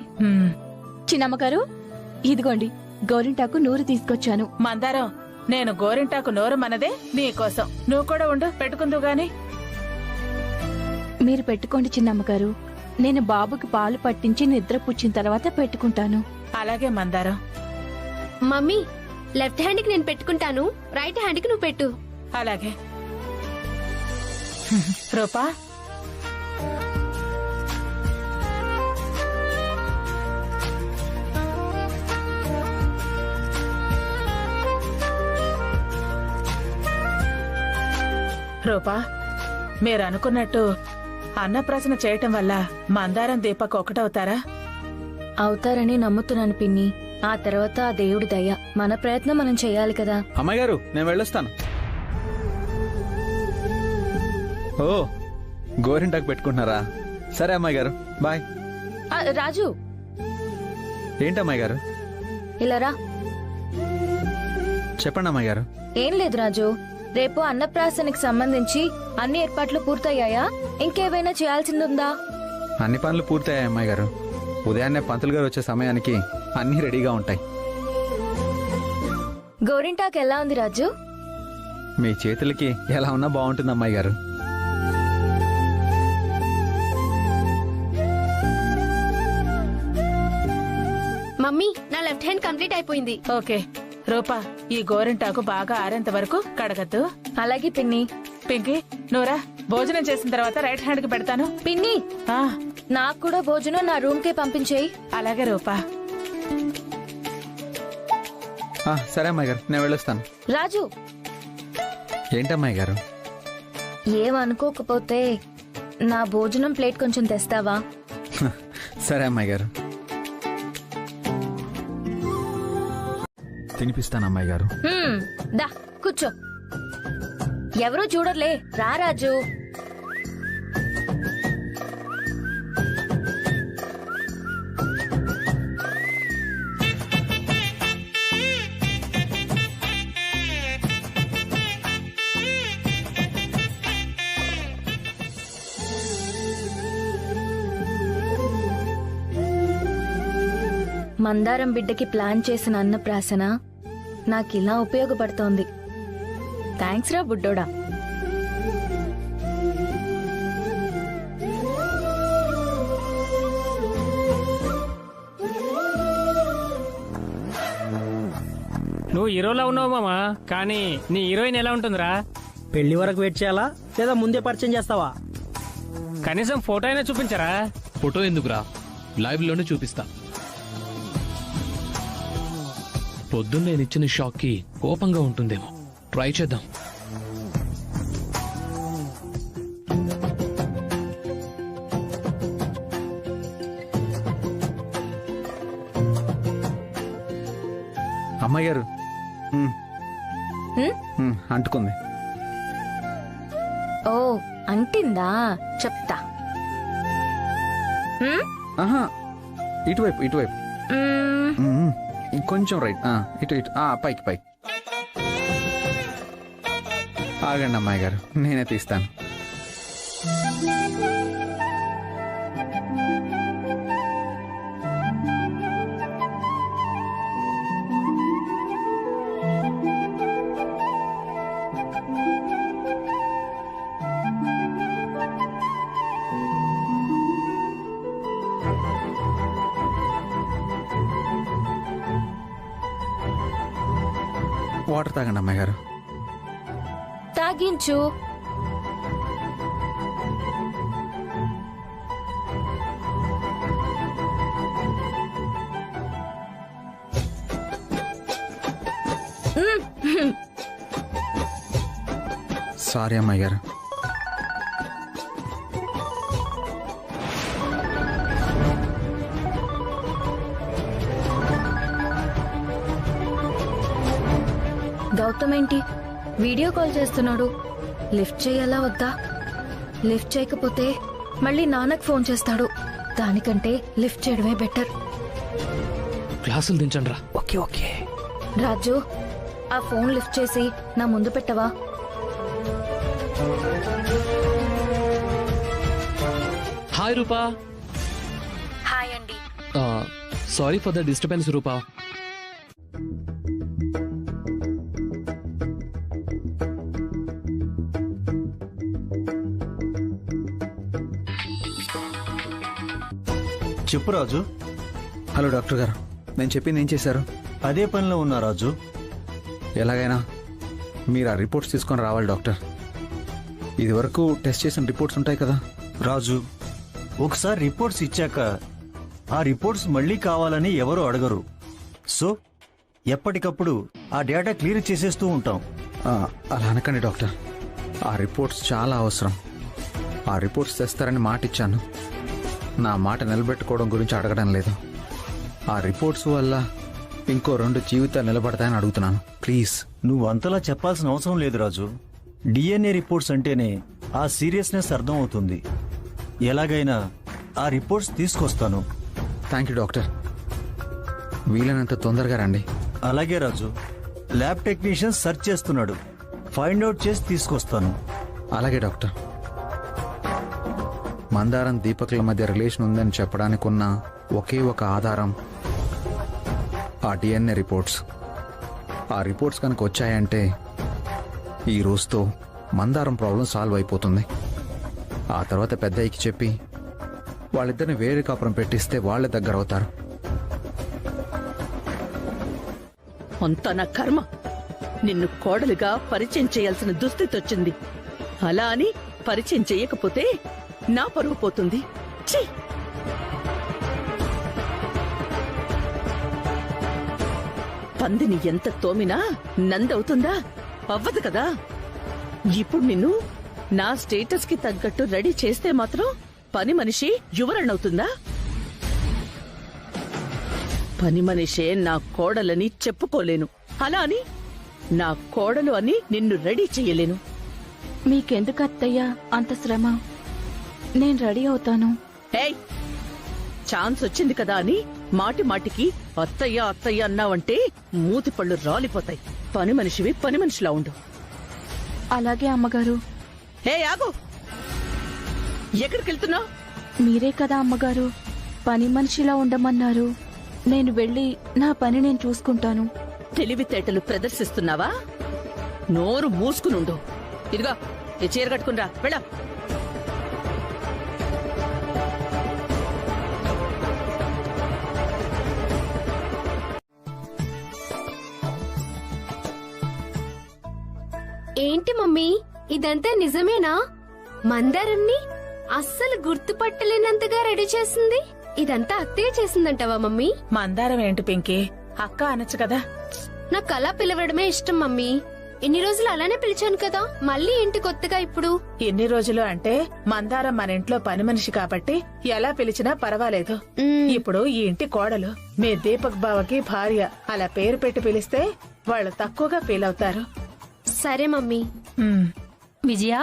H: చిన్నమ్మగారు ఇదిగోండి గోరింటాకు నూరు తీసుకొచ్చాను.
E: మందారం, నేను గోరింటాకు నోరు మనదే నీకోసం. నువ్వు కూడా ఉండు, పెట్టుకుందు గాని.
H: మీరు పెట్టుకోండి చిన్నమ్మగారు, నేను బాబుకి పాలు పట్టించి నిద్ర పుచ్చిన తర్వాత పెట్టుకుంటాను.
E: అలాగే మందారం.
G: మమ్మీ, లెఫ్ట్ హ్యాండ్ కి నేను పెట్టుకుంటాను, రైట్ హ్యాండ్ కి నువ్వు పెట్టు.
E: అలాగే. రూపా, రూపా, మీరు అనుకున్నట్టు అన్నప్రాసన చేయటం వల్ల మందారం దీపక్ ఒకటవుతారా?
B: అవుతారని నమ్ముతున్నాను పిన్ని. ఆ తర్వాత ఆ దేవుడి దయ. మన ప్రయత్నం మనం చెయ్యాలి కదా.
C: అమ్మాయి గారు, నేను వెళ్ళొస్తాను. ఓ, గోరింటాకు పెట్టుకుంటున్నారా? సరే అమ్మాయి గారు, బాయ్.
B: రాజు,
C: ఏంటమ్మాయి గారు?
B: ఇలా రా.
C: చెప్పండి అమ్మాయి గారు.
B: ఏం లేదు రాజు, రేపు అన్నప్రాసనకి సంబంధించి అన్ని ఏర్పాట్లు పూర్తయ్యాయా? ఇంకేమైనా చేయాల్సిందుందా?
C: అన్ని పనులు పూర్తయ్యాయి అమ్మాయి గారు. ఉదయాన్నే పంతులు గారు వచ్చే సమయానికి అన్నీ రెడీగా ఉంటాయి.
B: గోరింటాకు ఎలా ఉంది రాజు?
C: మీ చేతులకి ఎలా ఉన్నా బాగుంటుంది అమ్మాయి గారు.
G: మమ్మీ, నా లెఫ్ట్ హ్యాండ్ కంప్లీట్ అయిపోయింది.
E: ఓకే రూపా, ఈ గోరింటాకు బాగా ఆరేంత వరకు కడగద్దు.
B: అలాగే పిన్ని.
E: పింకీ, నువ్వురా, భోజనం చేసిన తర్వాత రైట్ హ్యాండ్ కి పెడతాను.
B: పిన్ని, నాకు కూడా భోజనం నా రూమ్ కే పంపించేయి.
E: అలాగే రూపా.
C: సరే అమ్మాయి గారు, నేను వెళ్ళొస్తాను.
B: రాజు,
C: ఏంటమ్మాయి గారు?
B: ఏమనుకోకపోతే నా భోజనం ప్లేట్ కొంచెం తెస్తావా?
C: సరే అమ్మాయి గారు, తినిపిస్తాను అమ్మాయి గారు.
B: దా కూర్చో. ఎవరూ చూడర్లే, రా రాజు. మందారం బిడ్డకి ప్లాన్ చేసిన అన్నప్రాసన నాకిలా ఉపయోగపడుతోంది. థ్యాంక్స్ రా బుడ్డోడా.
Q: నువ్వు హీరోలా ఉన్నావు మామా, కానీ నీ హీరోయిన్ ఎలా ఉంటుందిరా? పెళ్లి వరకు వెయిట్ చేయాలా లేదా ముందే పరిచయం చేస్తావా? కనీసం ఫోటో అయినా చూపించరా?
I: ఫోటో ఎందుకురా, లైవ్ లోనే చూపిస్తా. పొద్దున్న నేనిచ్చిన షాక్ కి కోపంగా ఉంటుందేమో, ట్రై చేద్దాం.
C: అమ్మాయి గారు, అంటుకుంది.
B: ఓ, అంటిందా? చెప్తా.
C: ఇటువైపు ఇటువైపు, కొంచెం రైట్, ఇటు ఇటు, పైకి పైకి. ఆగండి అమ్మాయి గారు, నేనే తీస్తాను. వాటర్ తాగండి అమ్మాయి గారు.
B: తాగించు.
C: సారీ అమ్మాయి గారు.
B: గౌతమ్ ఏంటి వీడియో కాల్ చేస్తున్నాడు? లిఫ్ట్ చేయాలా వద్దా? లిఫ్ట్ చేయకపోతే మళ్ళీ నాన్నకు ఫోన్ చేస్తాడు. దానికంటే లిఫ్ట్ చేయడమే బెటర్.
I: క్లాసులు దించండి రా.
C: Okay okay.
B: రాజు, ఆ ఫోన్ లిఫ్ట్ చేసి నా ముందు పెట్టవా?
I: హాయ్ రూపా.
B: హాయ్ అండి.
I: సారీ ఫర్ ద డిస్టర్బెన్స్ రూపా.
R: చెప్పు రాజు.
C: హలో డాక్టర్ గారు, నేను చెప్పింది ఏం చేశారు?
R: అదే పనిలో ఉన్నా రాజు.
C: ఎలాగైనా మీరు ఆ రిపోర్ట్స్ తీసుకొని రావాలి డాక్టర్. ఇది వరకు టెస్ట్ చేసిన రిపోర్ట్స్ ఉంటాయి కదా
R: రాజు. ఒకసారి రిపోర్ట్స్ ఇచ్చాక ఆ రిపోర్ట్స్ మళ్ళీ కావాలని ఎవరు అడగరు. సో ఎప్పటికప్పుడు ఆ డేటా క్లియర్ చేసేస్తూ ఉంటాం.
C: అలా అనకండి డాక్టర్, ఆ రిపోర్ట్స్ చాలా అవసరం. ఆ రిపోర్ట్స్ తెస్తారని మాట ఇచ్చాను. నా మాట నిలబెట్టుకోవడం గురించి అడగడం లేదు. ఆ రిపోర్ట్స్ వల్ల ఇంకో 2 జీవితాలు నిలబడతాయని అడుగుతున్నాను. ప్లీజ్.
R: నువ్వు అంతలా చెప్పాల్సిన అవసరం లేదు రాజు. డిఎన్ఏ రిపోర్ట్స్ అంటేనే ఆ సీరియస్నెస్ అర్థం అవుతుంది. ఎలాగైనా ఆ రిపోర్ట్స్ తీసుకొస్తాను.
C: Thank you doctor. వీలైనంత తొందరగా రండి.
R: అలాగే రాజు. ల్యాబ్ టెక్నీషియన్ సెర్చ్ చేస్తున్నాడు. ఫైండ్ అవుట్ చేసి తీసుకొస్తాను.
C: అలాగే డాక్టర్. మందారం దీపక్ల మధ్య రిలేషన్ ఉందని చెప్పడానికి ఉన్న ఒకే ఒక ఆధారం ఆ డిఎన్ఏ రిపోర్ట్స్. ఆ రిపోర్ట్స్ కనుక వచ్చాయంటే ఈ రోజుతో మందారం ప్రాబ్లం సాల్వ్ అయిపోతుంది. ఆ తర్వాత పెద్దయ్యకి చెప్పి వాళ్ళిద్దరిని వేరే కాపురం పెట్టిస్తే వాళ్ళే దగ్గర అవుతారు.
O: అంతా నా కర్మ. నిన్ను కోడలుగా పరిచయం చేయాల్సిన దుస్థితి వచ్చింది. అలా అని పరిచయం చేయకపోతే నా పరువు పోతుంది. ఛీ! పందిని ఎంత తోమినా నందవుతుందా? అవ్వదు కదా. ఇప్పుడు నిన్ను నా స్టేటస్ కి తగ్గట్టు రెడీ చేస్తే మాత్రం పని మనిషి యువరణవుతుందా? పని మనిషే నా కోడలని చెప్పుకోలేను. అలా అని నా కోడలు అని నిన్ను రెడీ చెయ్యలేను.
H: మీకెందుకు అత్తయ్యా అంత శ్రమ? నేను రెడీ అవుతాను.
O: ఏయ్, ఛాన్స్ వచ్చింది కదా అని మాటి మాటికి అత్తయ్య అత్తయ్య అన్నావంటే మూతి పళ్ళు రాలిపోతాయి. పని మనిషివి పని మనిషిలా ఉండు.
H: అలాగే అమ్మగారు.
O: ఏ ఆగు, ఎక్కడికెళ్తున్నావు?
H: మీరే కదా అమ్మగారు పని మనిషిలా ఉండమన్నారు. నేను వెళ్ళి నా పని నేను చూసుకుంటాను.
O: తెలివితేటలు ప్రదర్శిస్తున్నావా? నోరు మూసుకునుండు. ఇదిగో ఈ చీర కట్టుకునిరా, వెళ్ళా.
G: ఏంటి మమ్మీ, ఇదంతా నిజమేనా? మందారంని అస్సలు గుర్తుపట్టలేనంతగా రెడీ చేసింది. ఇదంతా అత్తయ్య చేసిందంటావా మమ్మీ?
E: మందారం ఏంటి పింకీ, అక్క అనొచ్చు కదా.
G: నాకు అలా పిలవడమే ఇష్టం మమ్మీ. ఇన్ని రోజులు అలానే పిలిచాను కదా, మళ్ళీ ఏంటి కొత్తగా ఇప్పుడు?
E: ఎన్ని రోజులు అంటే మందారం మన ఇంట్లో పని మనిషి కాబట్టి ఎలా పిలిచినా పర్వాలేదు. ఇప్పుడు ఈ ఇంటి కోడలు, మీ దీపక్ బావకి భార్య. అలా పేరు పెట్టి పిలిస్తే వాళ్ళు తక్కువగా ఫీల్ అవుతారు.
G: సరే మమ్మీ.
P: విజయ,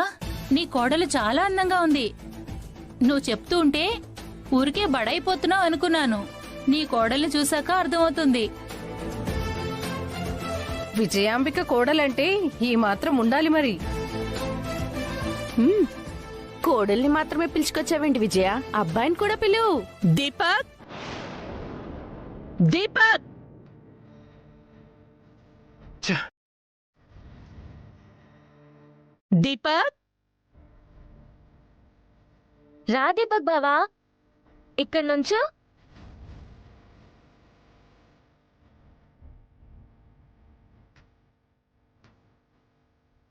P: నీ కోడలు చాలా అందంగా ఉంది. నువ్వు చెప్తూ ఉంటే ఊరికే బడైపోతున్నావు అనుకున్నాను. నీ కోడల్ని చూశాక అర్థమవుతుంది.
K: విజయాంబిక కోడలంటే ఈ మాత్రం ఉండాలి మరి.
H: కోడల్ని మాత్రమే పిలుచుకొచ్చావేంటి విజయ? అబ్బాయిని కూడా పిలువు.
O: దీపక్, దీపక్! దీపక్!
B: రా దీపక్ బావా, ఇక్కడ నుంచో.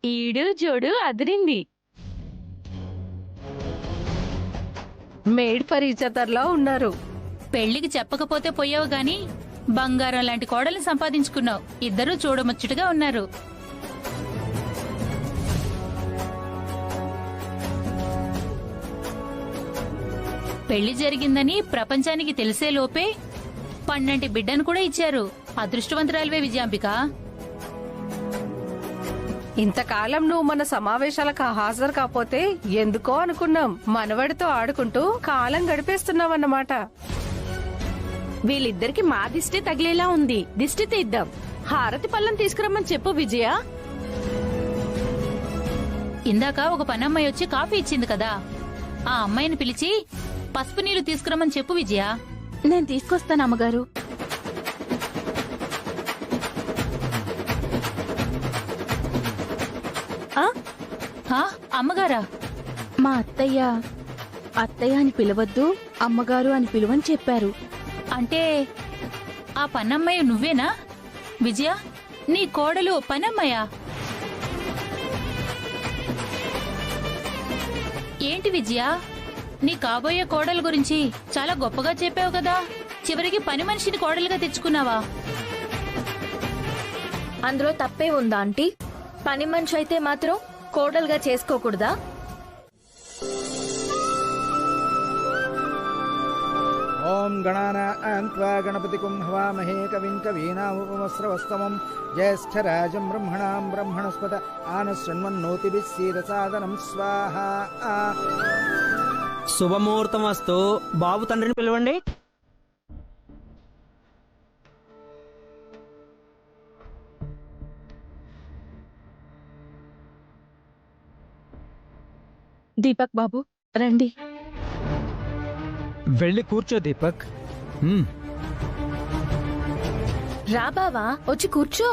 B: ఈడు జోడు అదిరింది.
K: మేడ్ ఫర్ ఈచ్ అదర్ లా ఉన్నారు.
P: పెళ్లికి చెప్పకపోతే పోయావు గాని బంగారం లాంటి కోడల్ని సంపాదించుకున్నావు. ఇద్దరూ చూడముచ్చటగా ఉన్నారు. పెళ్లి జరిగిందని ప్రపంచానికి తెలిసే లోపే పన్నంటి బిడ్డను కూడా ఇచ్చారు. అదృష్టవంతురాలివే విజయాంబిక.
K: ఇంతకాలం నువ్వు మన సమావేశాలకు హాజరు కాకపోతే ఎందుకో అనుకున్నాం. మనవడితో ఆడుకుంటూ కాలం గడిపేస్తున్నావన్నమాట.
H: వీళ్ళిద్దరికి మా దిష్టి తగిలేలా ఉంది. దిష్టి తీద్దాం. హారతి పళ్ళం తీసుకురమ్మని చెప్పు విజయ.
P: ఇందాక ఒక పనమ్మాయి వచ్చి కాఫీ ఇచ్చింది కదా, ఆ అమ్మాయిని పిలిచి పసుపు నీళ్లు తీసుకురమ్మని చెప్పు విజయ.
H: నేను తీసుకొస్తాను అమ్మగారు.
P: అమ్మగారా?
H: మా అత్తయ్య అని పిలవద్దు, అమ్మగారు అని పిలువని చెప్పారు.
P: అంటే ఆ పనమ్మాయి నువ్వేనా విజయ? నీ కోడలు పనమ్మాయా? ఏంటి విజయ, నీ కాబోయే కోడల గురించి చాలా గొప్పగా చెప్పావు కదా, చివరికి పని మనిషిని కోడలుగా తెచ్చుకున్నావా?
B: అందులో తప్పే ఉందా ఆంటీ? పని మనిషి అయితే మాత్రం కోడలుగా చేసుకోకూడదా?
S: ఓం గణానాన్త్వా గణపతికుం హవామహే కవిం కవీనాముపమస్రవస్తమం జ్యేష్ఠరాజం బ్రహ్మణాం బ్రహ్మణస్పత ఆనశృణ్వన్నోతిభిः సీదసాదనం స్వాహా.
Q: శుభముహూర్తం వస్తూ బాబు తండ్రిని పిలవండి.
H: దీపక్ బాబు రండి.
D: వెళ్ళి కూర్చో దీపక్.
B: రా బావా, వచ్చి కూర్చో.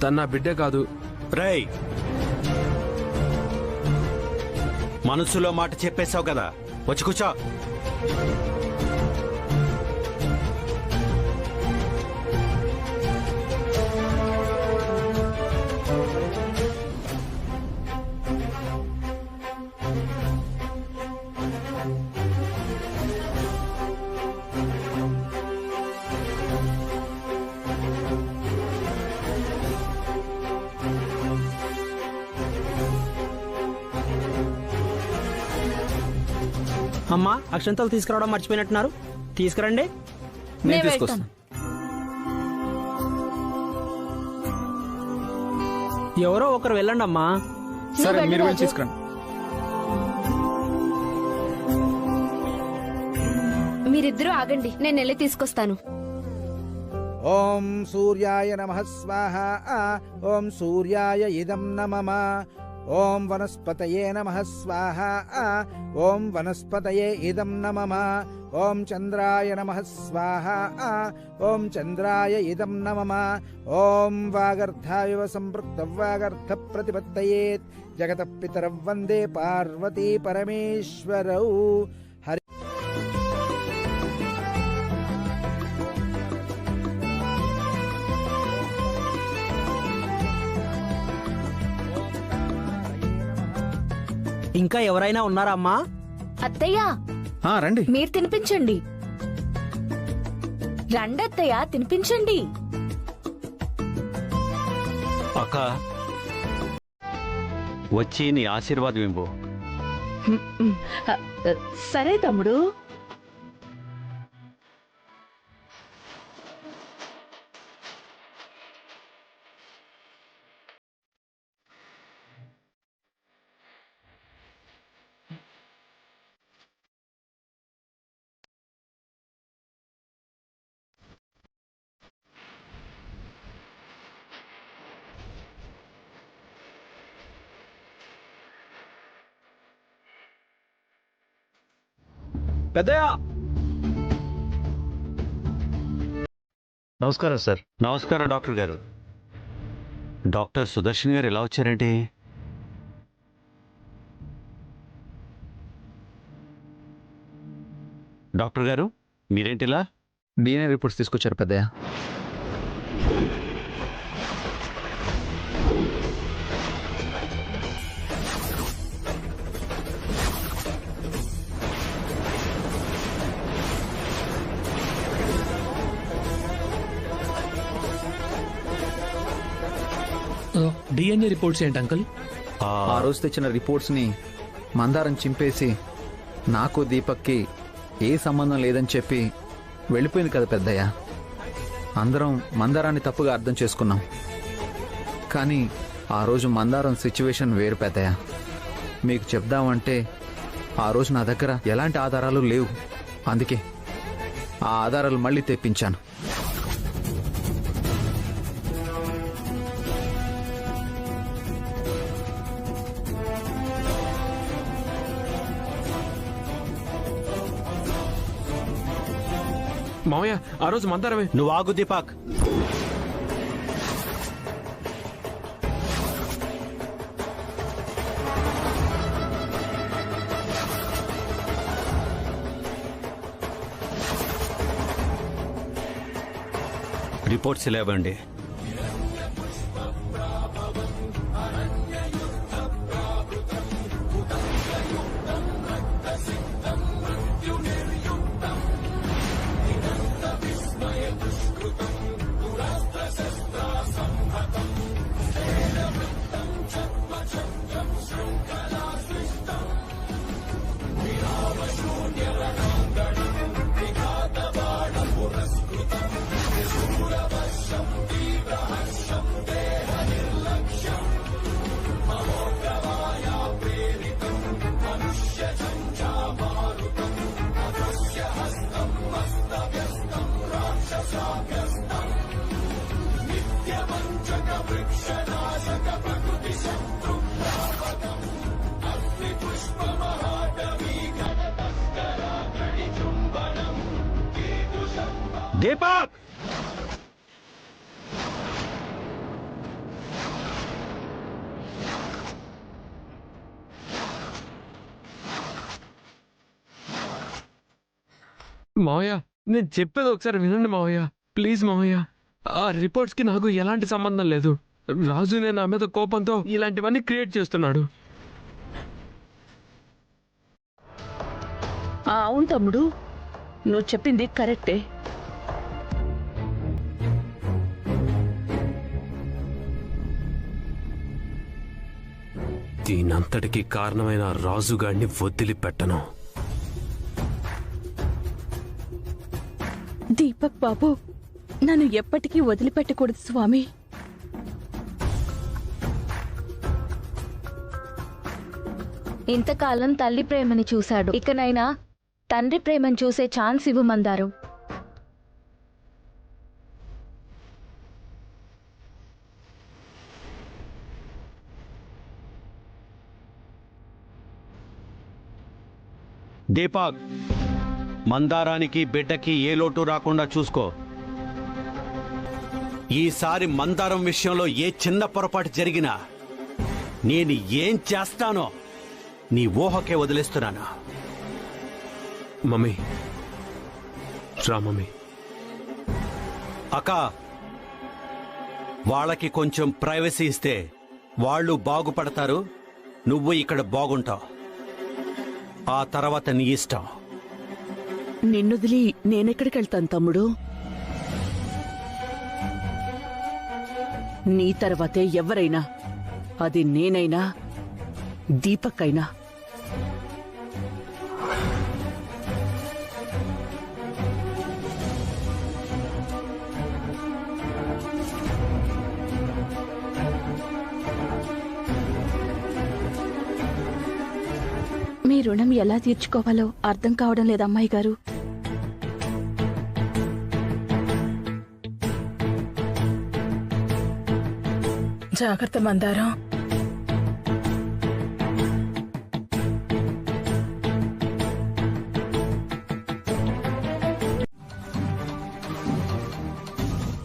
F: తన నా బిడ్డే కాదు.
A: రేయ్, మనసులో మాట చెప్పేశావు కదా, వచ్చి కూర్చో.
Q: అమ్మా, అక్షంతలు తీసుకురావడం మర్చిపోయినట్టున్నారు, తీసుకురండి.
C: నేను తీసుకొస్తాను.
Q: ఎవరో ఒకరు వెళ్ళండి అమ్మా.
C: సరే, మీరు వెళ్ళి తీసుకురండి.
G: మీరిద్దరూ ఆగండి, నేను వెళ్ళి తీసుకొస్తాను.
S: ఓం సూర్యాయ నమః స్వాహా. ఓం సూర్యాయ ఇదం నమః. ఓం వనస్పతయే నమః స్వాహా. ఓం వనస్పతయే ఇదం నమః. ఓం చంద్రాయ నమః స్వాహా. ఓం చంద్రాయ ఇదం నమః. ఓం వాగర్ధావివ సంపృక్త వాగర్ధ ప్రతిపత్తయే జగతః పితరౌ వందే పార్వతీ పరమేశ్వరౌ. హరి
Q: ఇంకా ఎవరైనా ఉన్నారా అమ్మా?
B: అత్తయ్య,
C: రండి.
B: మీరు తినిపించండి. రండి అత్తయ్య, తినిపించండి.
A: అక్క, వచ్చి నీ ఆశీర్వాదం ఇవ్వు.
O: సరే తమ్ముడు.
A: పెద్దయ్య,
N: నమస్కారం సార్.
A: నమస్కారం డాక్టర్ గారు. డాక్టర్ సుదర్శన్ గారు ఎలా వచ్చారండి? డాక్టర్ గారు, మీరేంటిలా?
C: డిఎన్ఏ రిపోర్ట్స్ తీసుకొచ్చారు పెద్దయ్య.
I: డిఎన్ఏ రిపోర్ట్స్ ఏంటి అంకుల్?
C: ఆ రోజు తెచ్చిన రిపోర్ట్స్ ని మందారం చింపేసి నాకు దీపక్కి ఏ సంబంధం లేదని చెప్పి వెళ్ళిపోయింది కదా పెద్దయ్య. అందరం మందారాన్ని తప్పుగా అర్థం చేసుకున్నాం. కానీ ఆ రోజు మందారం సిచ్యువేషన్ వేరు పెద్దయ్య. మీకు చెప్దామంటే ఆ రోజు నా దగ్గర ఎలాంటి ఆధారాలు లేవు. అందుకే ఆ ఆధారాలు మళ్ళీ తెప్పించాను.
F: మావయ్య ఆ రోజు మందారమే.
A: నువ్వు ఆగు దీపక్. రిపోర్ట్స్ ఇలా ఇవ్వండి. దీపక్!
F: మావయ్య నేను చెప్పేది ఒకసారి వినండి మావయ్య, ప్లీజ్ మావయ్య. ఆ రిపోర్ట్స్ కి నాకు ఎలాంటి సంబంధం లేదు. రాజునే నా మీద కోపంతో ఇలాంటివన్నీ క్రియేట్ చేస్తున్నాడు.
O: అవును తమ్ముడు, నువ్వు చెప్పింది కరెక్టే.
F: దీనంతటికి కారణమైన రాజుగాడిని వదిలిపెట్టను.
H: దీపక్ బాబు, నన్ను ఎప్పటికీ వదిలిపెట్టకూడదు స్వామి.
B: ఇంతకాలం తల్లి ప్రేమని చూశాడు, ఇకనైనా తండ్రి ప్రేమను చూసే ఛాన్స్ ఇవ్వమందారు.
A: దీపక్, మందారానికి బిడ్డకి ఏ లోటు రాకుండా చూసుకో. ఈసారి మందారం విషయంలో ఏ చిన్న పొరపాటు జరిగినా నేను ఏం చేస్తానో నీ ఊహకే వదిలేస్తున్నాను.
F: మమ్మీ రా మమ్మీ.
A: అక్క, వాళ్ళకి కొంచెం ప్రైవసీ ఇస్తే వాళ్ళు బాగుపడతారు, నువ్వు ఇక్కడ బాగుంటావు. ఆ తర్వాత నీ ఇష్టం.
O: నిన్నొదిలి నేనెక్కడికెళ్తాను తమ్ముడు? నీ తర్వాతే ఎవరైనా, అది నేనైనా దీపక్ అయినా.
H: మీ రుణం ఎలా తీర్చుకోవాలో అర్థం కావడం లేదు అమ్మాయి గారు.
E: జాగ్రత్త మందారం.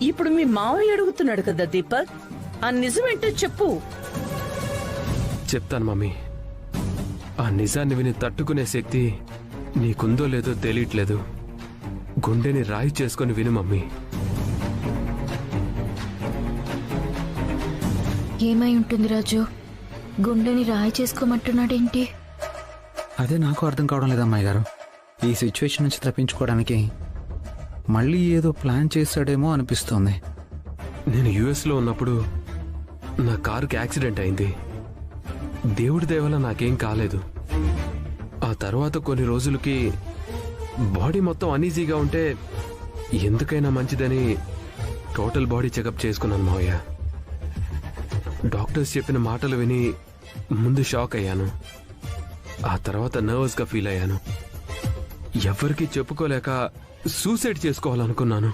O: ఇప్పుడు మీ మావయ్య అడుగుతున్నాడు కదా దీపక్, ఆ నిజమేంటో చెప్పు.
F: చెప్తాను మమ్మీ. ఆ నిజాన్ని విని తట్టుకునే శక్తి నీకుందో లేదో తెలియట్లేదు. గుండెని రాయి చేసుకుని విను మమ్మీ.
B: ఏమై ఉంటుంది రాజు? గుండెని రాయి చేసుకోమంటున్నాడేంటి?
C: అదే నాకు అర్థం కావడం లేదు అమ్మాయి గారు. ఈ సిచ్యువేషన్ నుంచి తప్పించుకోవడానికి మళ్ళీ ఏదో ప్లాన్ చేశాడేమో అనిపిస్తోంది.
F: నేను యుఎస్లో ఉన్నప్పుడు నా కారుకి యాక్సిడెంట్ అయింది. దేవుడి దయ వల్ల నాకేం కాలేదు. ఆ తర్వాత కొన్ని రోజులకి బాడీ మొత్తం అనీజీగా ఉంటే ఎందుకైనా మంచిదని టోటల్ బాడీ చెకప్ చేసుకున్నాను మావయ్య. డాక్టర్స్ చెప్పిన మాటలు విని ముందు షాక్ అయ్యాను. ఆ తర్వాత నర్వస్గా ఫీల్ అయ్యాను. ఎవరికీ చెప్పుకోలేక సూసైడ్ చేసుకోవాలనుకున్నాను.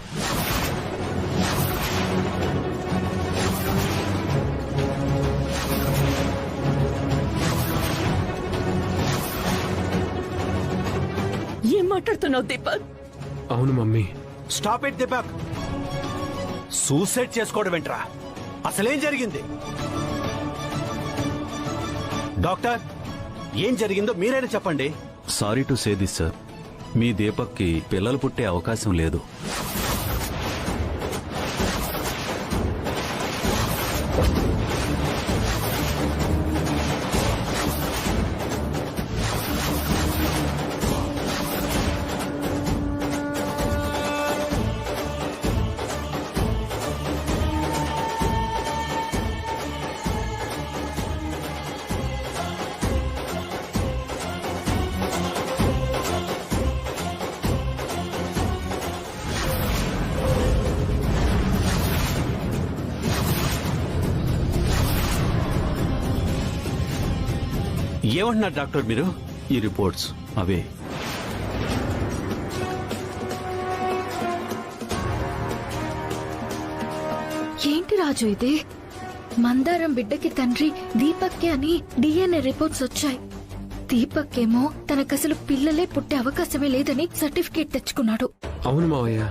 O: ఏం మాట్లాడుతున్నావు దీపక్?
F: అవును mummy.
A: Stop it Deepak. Suicide చేసుకోవడం ఏంట్రా? అసలేం జరిగింది? డాక్టర్, ఏం జరిగిందో మీరైనా చెప్పండి.
J: Sorry to say this sir, మీ దీపక్కి పిల్లలు పుట్టే అవకాశం లేదు.
A: ఏమంటున్నారు డాక్టర్ మీరు?
J: ఈ రిపోర్ట్స్ అవే.
B: ఏంటి రాజు ఇది? మందారం బిడ్డకి తండ్రి దీపక్కే అని డిఎన్ఏ రిపోర్ట్స్ వచ్చాయి. దీపక్ ఏమో తనకసలు పిల్లలే పుట్టే అవకాశమే లేదని సర్టిఫికేట్ తెచ్చుకున్నాడు.
F: అవును మావయ్య,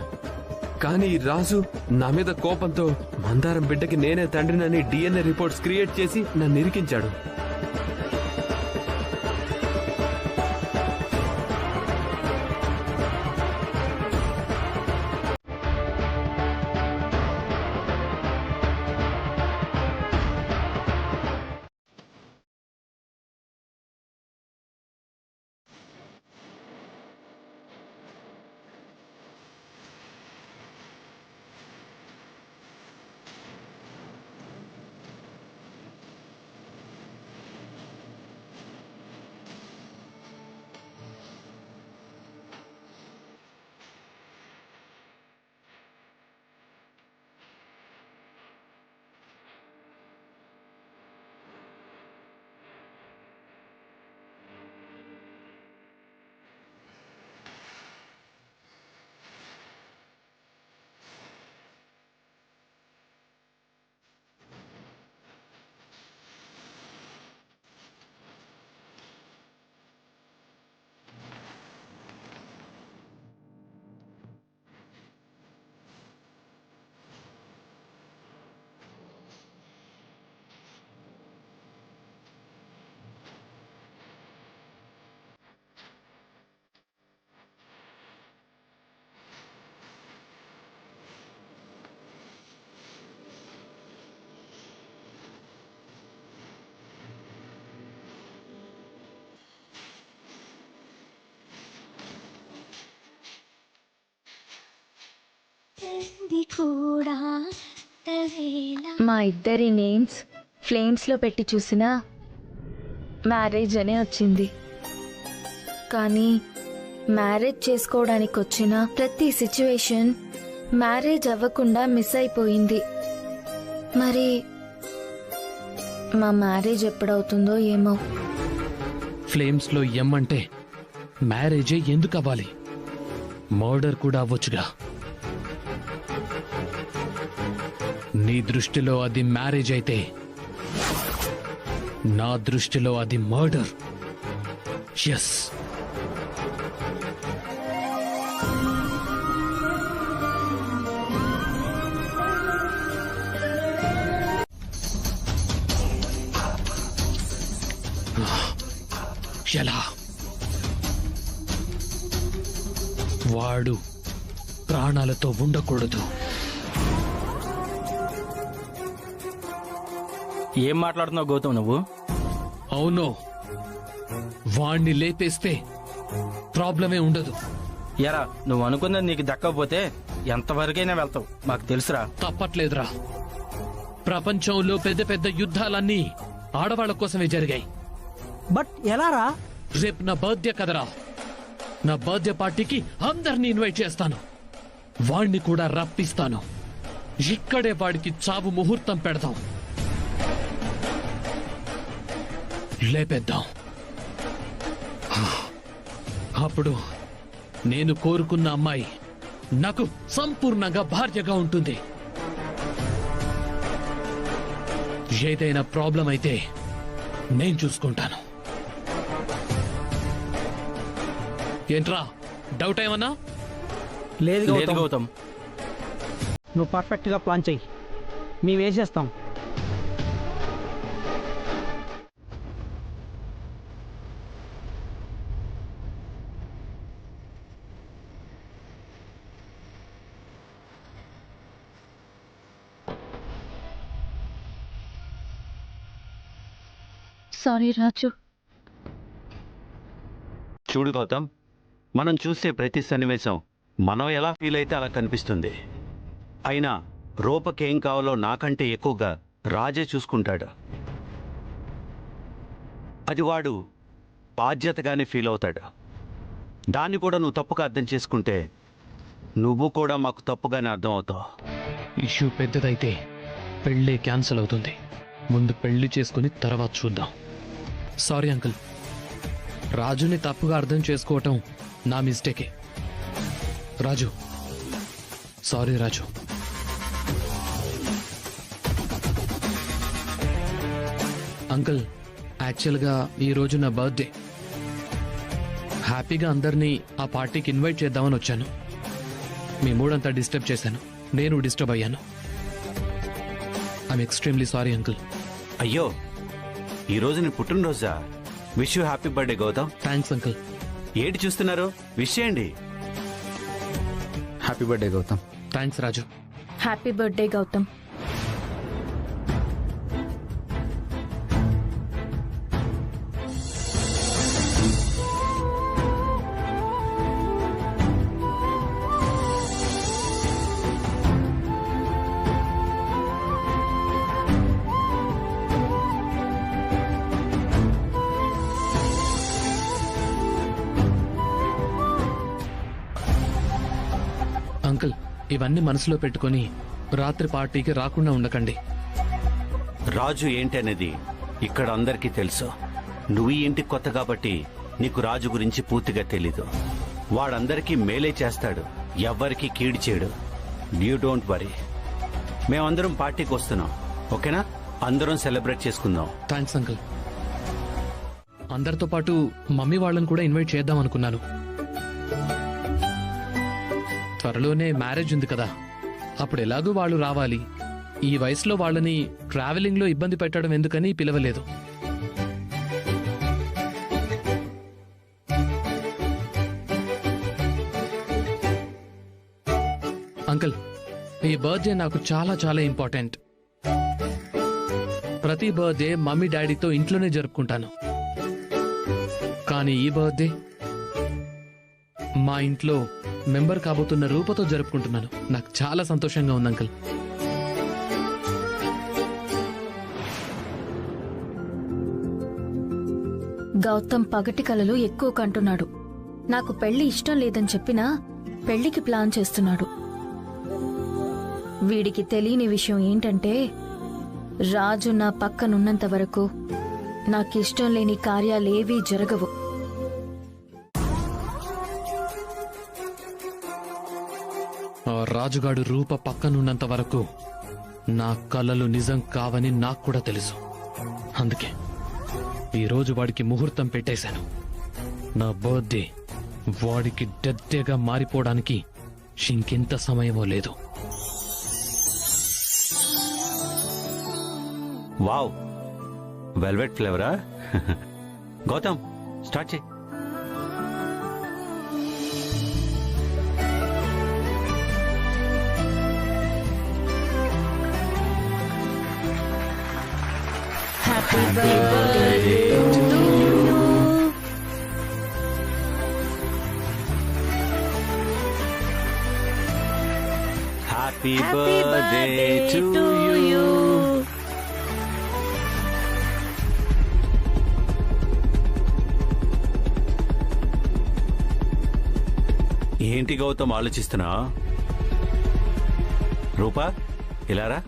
F: కానీ రాజు నా మీద కోపంతో మందారం బిడ్డకి నేనే తండ్రినని డిఎన్ఏ రిపోర్ట్స్ క్రియేట్ చేసి నన్ను ఇరికించాడు.
B: మా ఇద్దరి నేమ్స్ ఫ్లేమ్స్ లో పెట్టి చూసినా మ్యారేజ్ అనే వచ్చింది. కానీ మ్యారేజ్ చేసుకోవడానికి వచ్చిన ప్రతి సిచ్యువేషన్ మ్యారేజ్ అవ్వకుండా మిస్ అయిపోయింది. మరి మా మ్యారేజ్ ఎప్పుడవుతుందో ఏమో.
I: ఫ్లేమ్స్ లో ఎం అంటే మ్యారేజే ఎందుకు అవ్వాలి? మర్డర్ కూడా అవ్వచ్చుగా. నీ దృష్టిలో అది మ్యారేజ్ అయితే నా దృష్టిలో అది మర్డర్. ఎస్. ఎలా? వాడు ప్రాణాలతో ఉండకూడదు.
Q: ఏం మాట్లాడుతున్నావు గౌతమ్ నువ్వు?
I: అవును, వాణ్ణి లేపేస్తే ప్రాబ్లమే ఉండదు.
Q: ఎరా, నువ్వు అనుకున్నది నీకు దక్కకపోతే ఎంతవరకైనా వెళ్తావు, మాకు తెలుసురా.
I: తప్పట్లేదురా. ప్రపంచంలో పెద్ద పెద్ద యుద్ధాలన్నీ ఆడవాళ్ల కోసమే జరిగాయి.
Q: బట్ ఎలారా?
I: రేపు నా బర్త్డే కదరా. నా బర్త్డే పార్టీకి అందరినీ ఇన్వైట్ చేస్తాను. వాణ్ణి కూడా రప్పిస్తాను. ఇక్కడే వాడికి చావు ముహూర్తం పెడదాం. లేపేద్దాం. అప్పుడు నేను కోరుకున్న అమ్మాయి నాకు సంపూర్ణంగా భార్యగా ఉంటుంది. ఏదైనా ప్రాబ్లం అయితే నేను చూసుకుంటాను. ఏంట్రా, డౌట్ ఏమన్నా?
Q: లేదు గౌతమ్, నువ్వు పర్ఫెక్ట్గా ప్లాన్ చెయ్యి, మేము వేసేస్తాం.
H: సారీ రాజు.
A: చూడు గౌతమ్, మనం చూసే ప్రతి సన్నివేశం మనం ఎలా ఫీల్ అయితే అలా కనిపిస్తుంది. అయినా రూపకేం కావాలో నాకంటే ఎక్కువగా రాజే చూసుకుంటాడు. అది వాడు బాధ్యతగానే ఫీల్ అవుతాడు. దాన్ని కూడా నువ్వు తప్పుగా అర్థం చేసుకుంటే నువ్వు కూడా మాకు తప్పుగానే అర్థం అవుతావు.
I: ఇష్యూ పెద్దదైతే పెళ్ళే క్యాన్సిల్ అవుతుంది. ముందు పెళ్లి చేసుకుని తర్వాత చూద్దాం. సారీ అంకుల్, రాజుని తప్పుగా అర్థం చేసుకోవటం నా మిస్టేకే. రాజు, సారీ రాజు. అంకుల్, యాక్చువల్గా ఈరోజు నా బర్త్డే. హ్యాపీగా అందరినీ ఆ పార్టీకి ఇన్వైట్ చేద్దామని వచ్చాను. మీ మూడంతా డిస్టర్బ్ చేశాను. నేను డిస్టర్బ్ అయ్యాను. I'm extremely sorry uncle.
A: అయ్యో, ఈరోజు నీ పుట్టినరోజా? Wish you happy birthday Gautam.
I: Thanks uncle.
A: ఏంటి చూస్తున్నారు, విష్ చేయండి.
C: Happy birthday Gautam.
I: Thanks Raju.
B: Happy birthday Gautam.
I: Uncle, ఇవన్నీ మనసులో పెట్టుకొని రాత్రి పార్టీకి రాకుండా ఉండకండి.
A: రాజు ఏంటి అనేది ఇక్కడ అందరికీ తెలుసు. నువ్వు ఈ ఇంటికి కొత్త కాబట్టి నీకు రాజు గురించి పూర్తిగా తెలీదు. వాడందరికీ మేలే చేస్తాడు, ఎవ్వరికీ కీడు చేయడు. You don't worry. మేమందరం పార్టీకి వస్తున్నాం, ఓకేనా? అందరం సెలబ్రేట్ చేసుకుందాం.
I: Thanks uncle. అందరితో పాటు మమ్మీ వాళ్ళని కూడా ఇన్వైట్ చేద్దాం అనుకున్నాను. త్వరలోనే మ్యారేజ్ ఉంది కదా, అప్పుడు ఎలాగూ వాళ్ళు రావాలి. ఈ వయసులో వాళ్ళని ట్రావెలింగ్ లో ఇబ్బంది పెట్టడం ఎందుకని పిలవలేదు. అంకుల్, ఈ బర్త్డే నాకు చాలా చాలా ఇంపార్టెంట్. ప్రతి బర్త్డే మమ్మీ డాడీతో ఇంట్లోనే జరుపుకుంటాను. కానీ ఈ బర్త్డే మా ఇంట్లో మెంబర్ కాబోతున్న రూపతో జరుపుకుంటున్నాను. నాకు చాలా సంతోషంగా ఉంది అంకుల్.
B: గౌతమ్ పగటి కలలు ఎక్కువ కంటున్నాడు. నాకు పెళ్లి ఇష్టం లేదని చెప్పినా పెళ్లికి ప్లాన్ చేస్తున్నాడు. వీడికి తెలియని విషయం ఏంటంటే రాజు నా పక్కనున్నంత వరకు నాకిష్టం లేని కార్యాలేవీ జరగవు.
I: ఆ రాజుగాడు రూప పక్కనున్నంత వరకు నా కలలు నిజం కావని నాకు కూడా తెలుసు. అందుకే ఈరోజు వాడికి ముహూర్తం పెట్టేశాను. నా బర్త్డే వాడికి డెడ్డేగా మారిపోవడానికి ఇంకెంత సమయమో లేదు.
A: వావ్, వెల్వెట్ ఫ్లేవరా? గౌతమ్, స్టార్ట్ చేయి.
B: Happy birthday to you.
A: Happy birthday to you. ఏంటి గౌతమ్ ఆలోచిస్తున్నా? రూపా ఇలారా.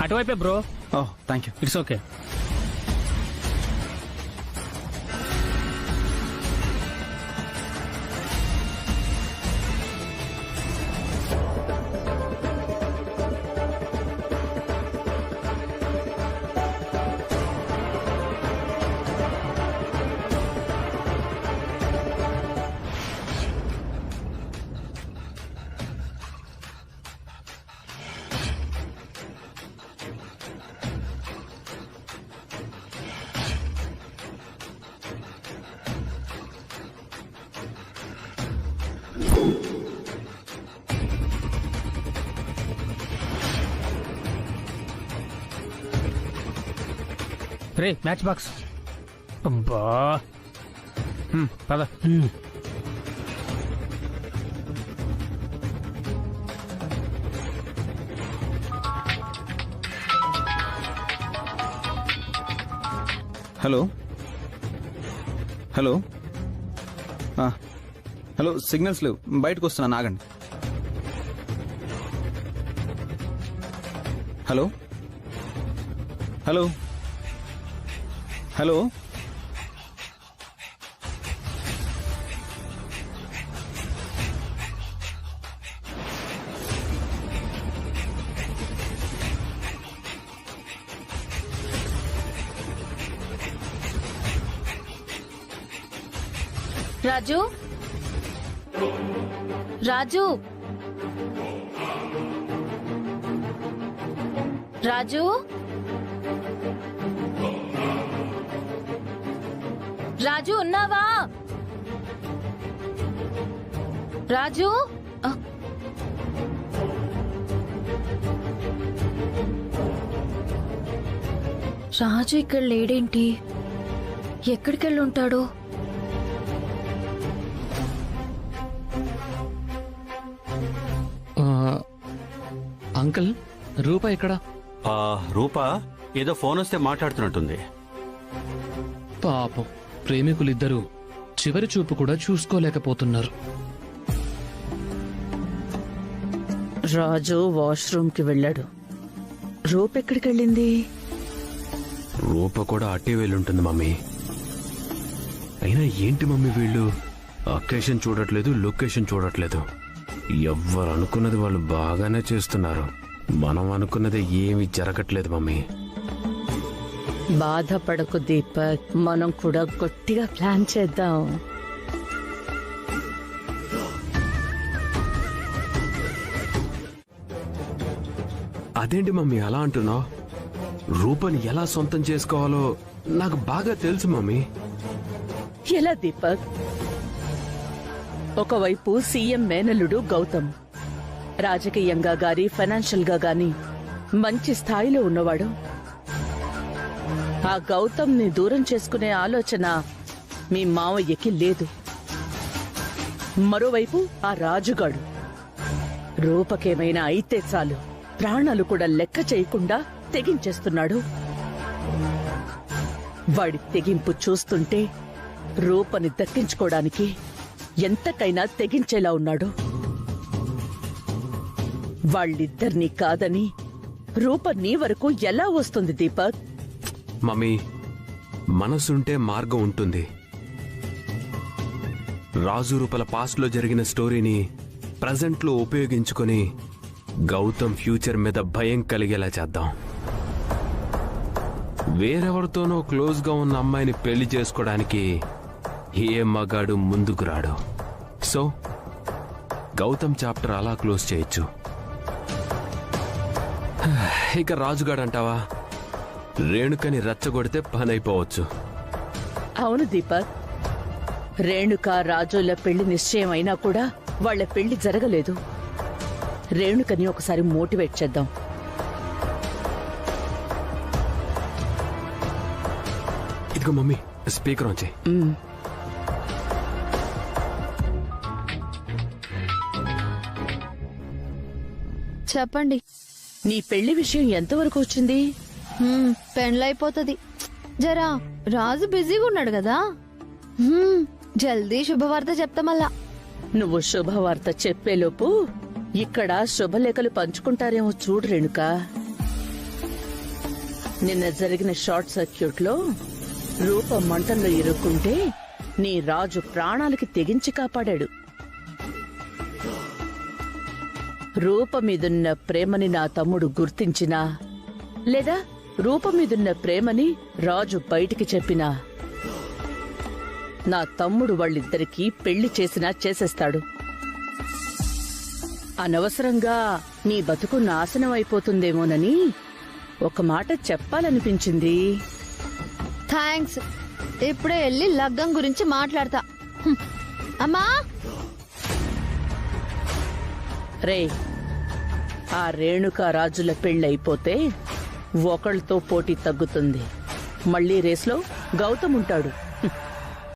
Q: అటువైపే bro.
C: Thank you.
Q: It's okay. రే మ్యాచ్ బాక్స్. అబ్బా పద.
C: హలో హలో హలో, సిగ్నల్స్ లేవు, బయటకు వస్తున్నాను, ఆగండి. హలో హలో హలో
B: రాజు, రాజు, రాజు, రాజు ఉన్నావా? రాజు, రాజు ఇక్కడ లేడేంటి? ఎక్కడికెళ్ళి ఉంటాడు?
I: అంకుల్, రూపా ఎక్కడ?
A: రూపా ఏదో ఫోన్ వస్తే మాట్లాడుతున్నట్టుంది.
I: పాపం, ప్రేమికులిద్దరూ చివరి చూపు కూడా చూసుకోలేకపోతున్నారు.
O: రాజు వాష్రూమ్ కి వెళ్ళాడు. రూప్ ఎక్కడికి వెళ్ళింది?
F: రూప కూడా అట్టే వెళ్ళుంటుంది మమ్మీ. అయినా ఏంటి మమ్మీ వీళ్ళు అకేషన్ చూడట్లేదు, లొకేషన్ చూడట్లేదు. ఎవ్వరు అనుకున్నది వాళ్ళు బాగానే చేస్తున్నారు. మనం అనుకున్నది ఏమీ జరగట్లేదు మమ్మీ.
O: బాధపడకు దీపక్, మనం కూడా గట్టిగా ప్లాన్ చేద్దాం.
F: అదేంటి మమ్మీ అలా అంటున్నావు? రూపని ఎలా సొంతం చేసుకోవాలో నాకు బాగా తెలుసు మమ్మీ.
O: ఎలా దీపక్? ఒకవైపు సీఎం మేనల్లుడు గౌతమ్, రాజకీయంగా గాని ఫైనాన్షియల్ గా గాని మంచి స్థాయిలో ఉన్నవాడు. ఆ గౌతమ్ ని దూరం చేసుకునే ఆలోచన మీ మావయ్యకి లేదు. మరోవైపు ఆ రాజుగాడు, రూపకేమైనా అయితే చాలు ప్రాణాలు కూడా లెక్క చేయకుండా తెగించేస్తున్నాడు. వాడి తెగింపు చూస్తుంటే రూపని దక్కించుకోవడానికి ఎంతకైనా తెగించేలా ఉన్నాడు. వాళ్ళిద్దరినీ కాదని రూప నీ వరకు ఎలా వస్తుంది దీపక్?
F: మమ్మీ, మనసుంటే మార్గం ఉంటుంది. రాజు రూపల పాస్ట్ లో జరిగిన స్టోరీని ప్రజెంట్ లో ఉపయోగించుకొని గౌతమ్ ఫ్యూచర్ మీద భయం కలిగేలా చేద్దాం. వేరెవరితోనో క్లోజ్ గా ఉన్న అమ్మాయిని పెళ్లి చేసుకోవడానికి ఏ మగాడు ముందుకు రాడు. సో గౌతమ్ చాప్టర్ అలా క్లోజ్ చేయొచ్చు. ఇక రాజుగాడంటావా, రేణుకని రెచ్చగొడితే పని అయిపోవచ్చు.
O: అవును దీపక్, రేణుక రాజుల పెళ్లి నిశ్చయం అయినా కూడా వాళ్ల పెళ్లి జరగలేదు. రేణుకని ఒకసారి మోటివేట్ చేద్దాం.
F: ఇదిగో మమ్మీ, స్పీకర్ ఆన్ చేయి.
T: చెప్పండి.
O: నీ పెళ్లి విషయం ఎంతవరకు వచ్చింది?
T: పెండ్లైపోతుంది. జరా రాజు బిజీగా ఉన్నాడు కదా. జల్దీ శుభవార్త చెప్తా మళ్ళా.
O: నువ్వు శుభవార్త చెప్పేలోపు ఇక్కడ శుభలేఖలు పంచుకుంటారేమో చూడు రేణుక. నిన్న జరిగిన షార్ట్ సర్క్యూట్ లో రూప మంటల్లో ఇరుక్కుంటే నీ రాజు ప్రాణాలకి తెగించి కాపాడాడు. రూప మీదున్న ప్రేమని నా తమ్ముడు గుర్తించినా లేదా రూప మీదున్న ప్రేమని రాజు బయటికి చెప్పినా నా తమ్ముడు వాళ్ళిద్దరికీ పెళ్లి చేసినా చేసేస్తాడు. అనవసరంగా నీ బతుకు నాశనం అయిపోతుందేమోనని ఒక మాట చెప్పాలనిపించింది.
T: థ్యాంక్స్. ఇప్పుడే వెళ్ళి లగ్గం గురించి మాట్లాడతా. అమ్మా
O: రే, ఆ రేణుకా రాజుల పెళ్ళైపోతే ఒకళ్ళతో పోటీ తగ్గుతుంది. మళ్లీ రేస్లో గౌతమ్ ఉంటాడు.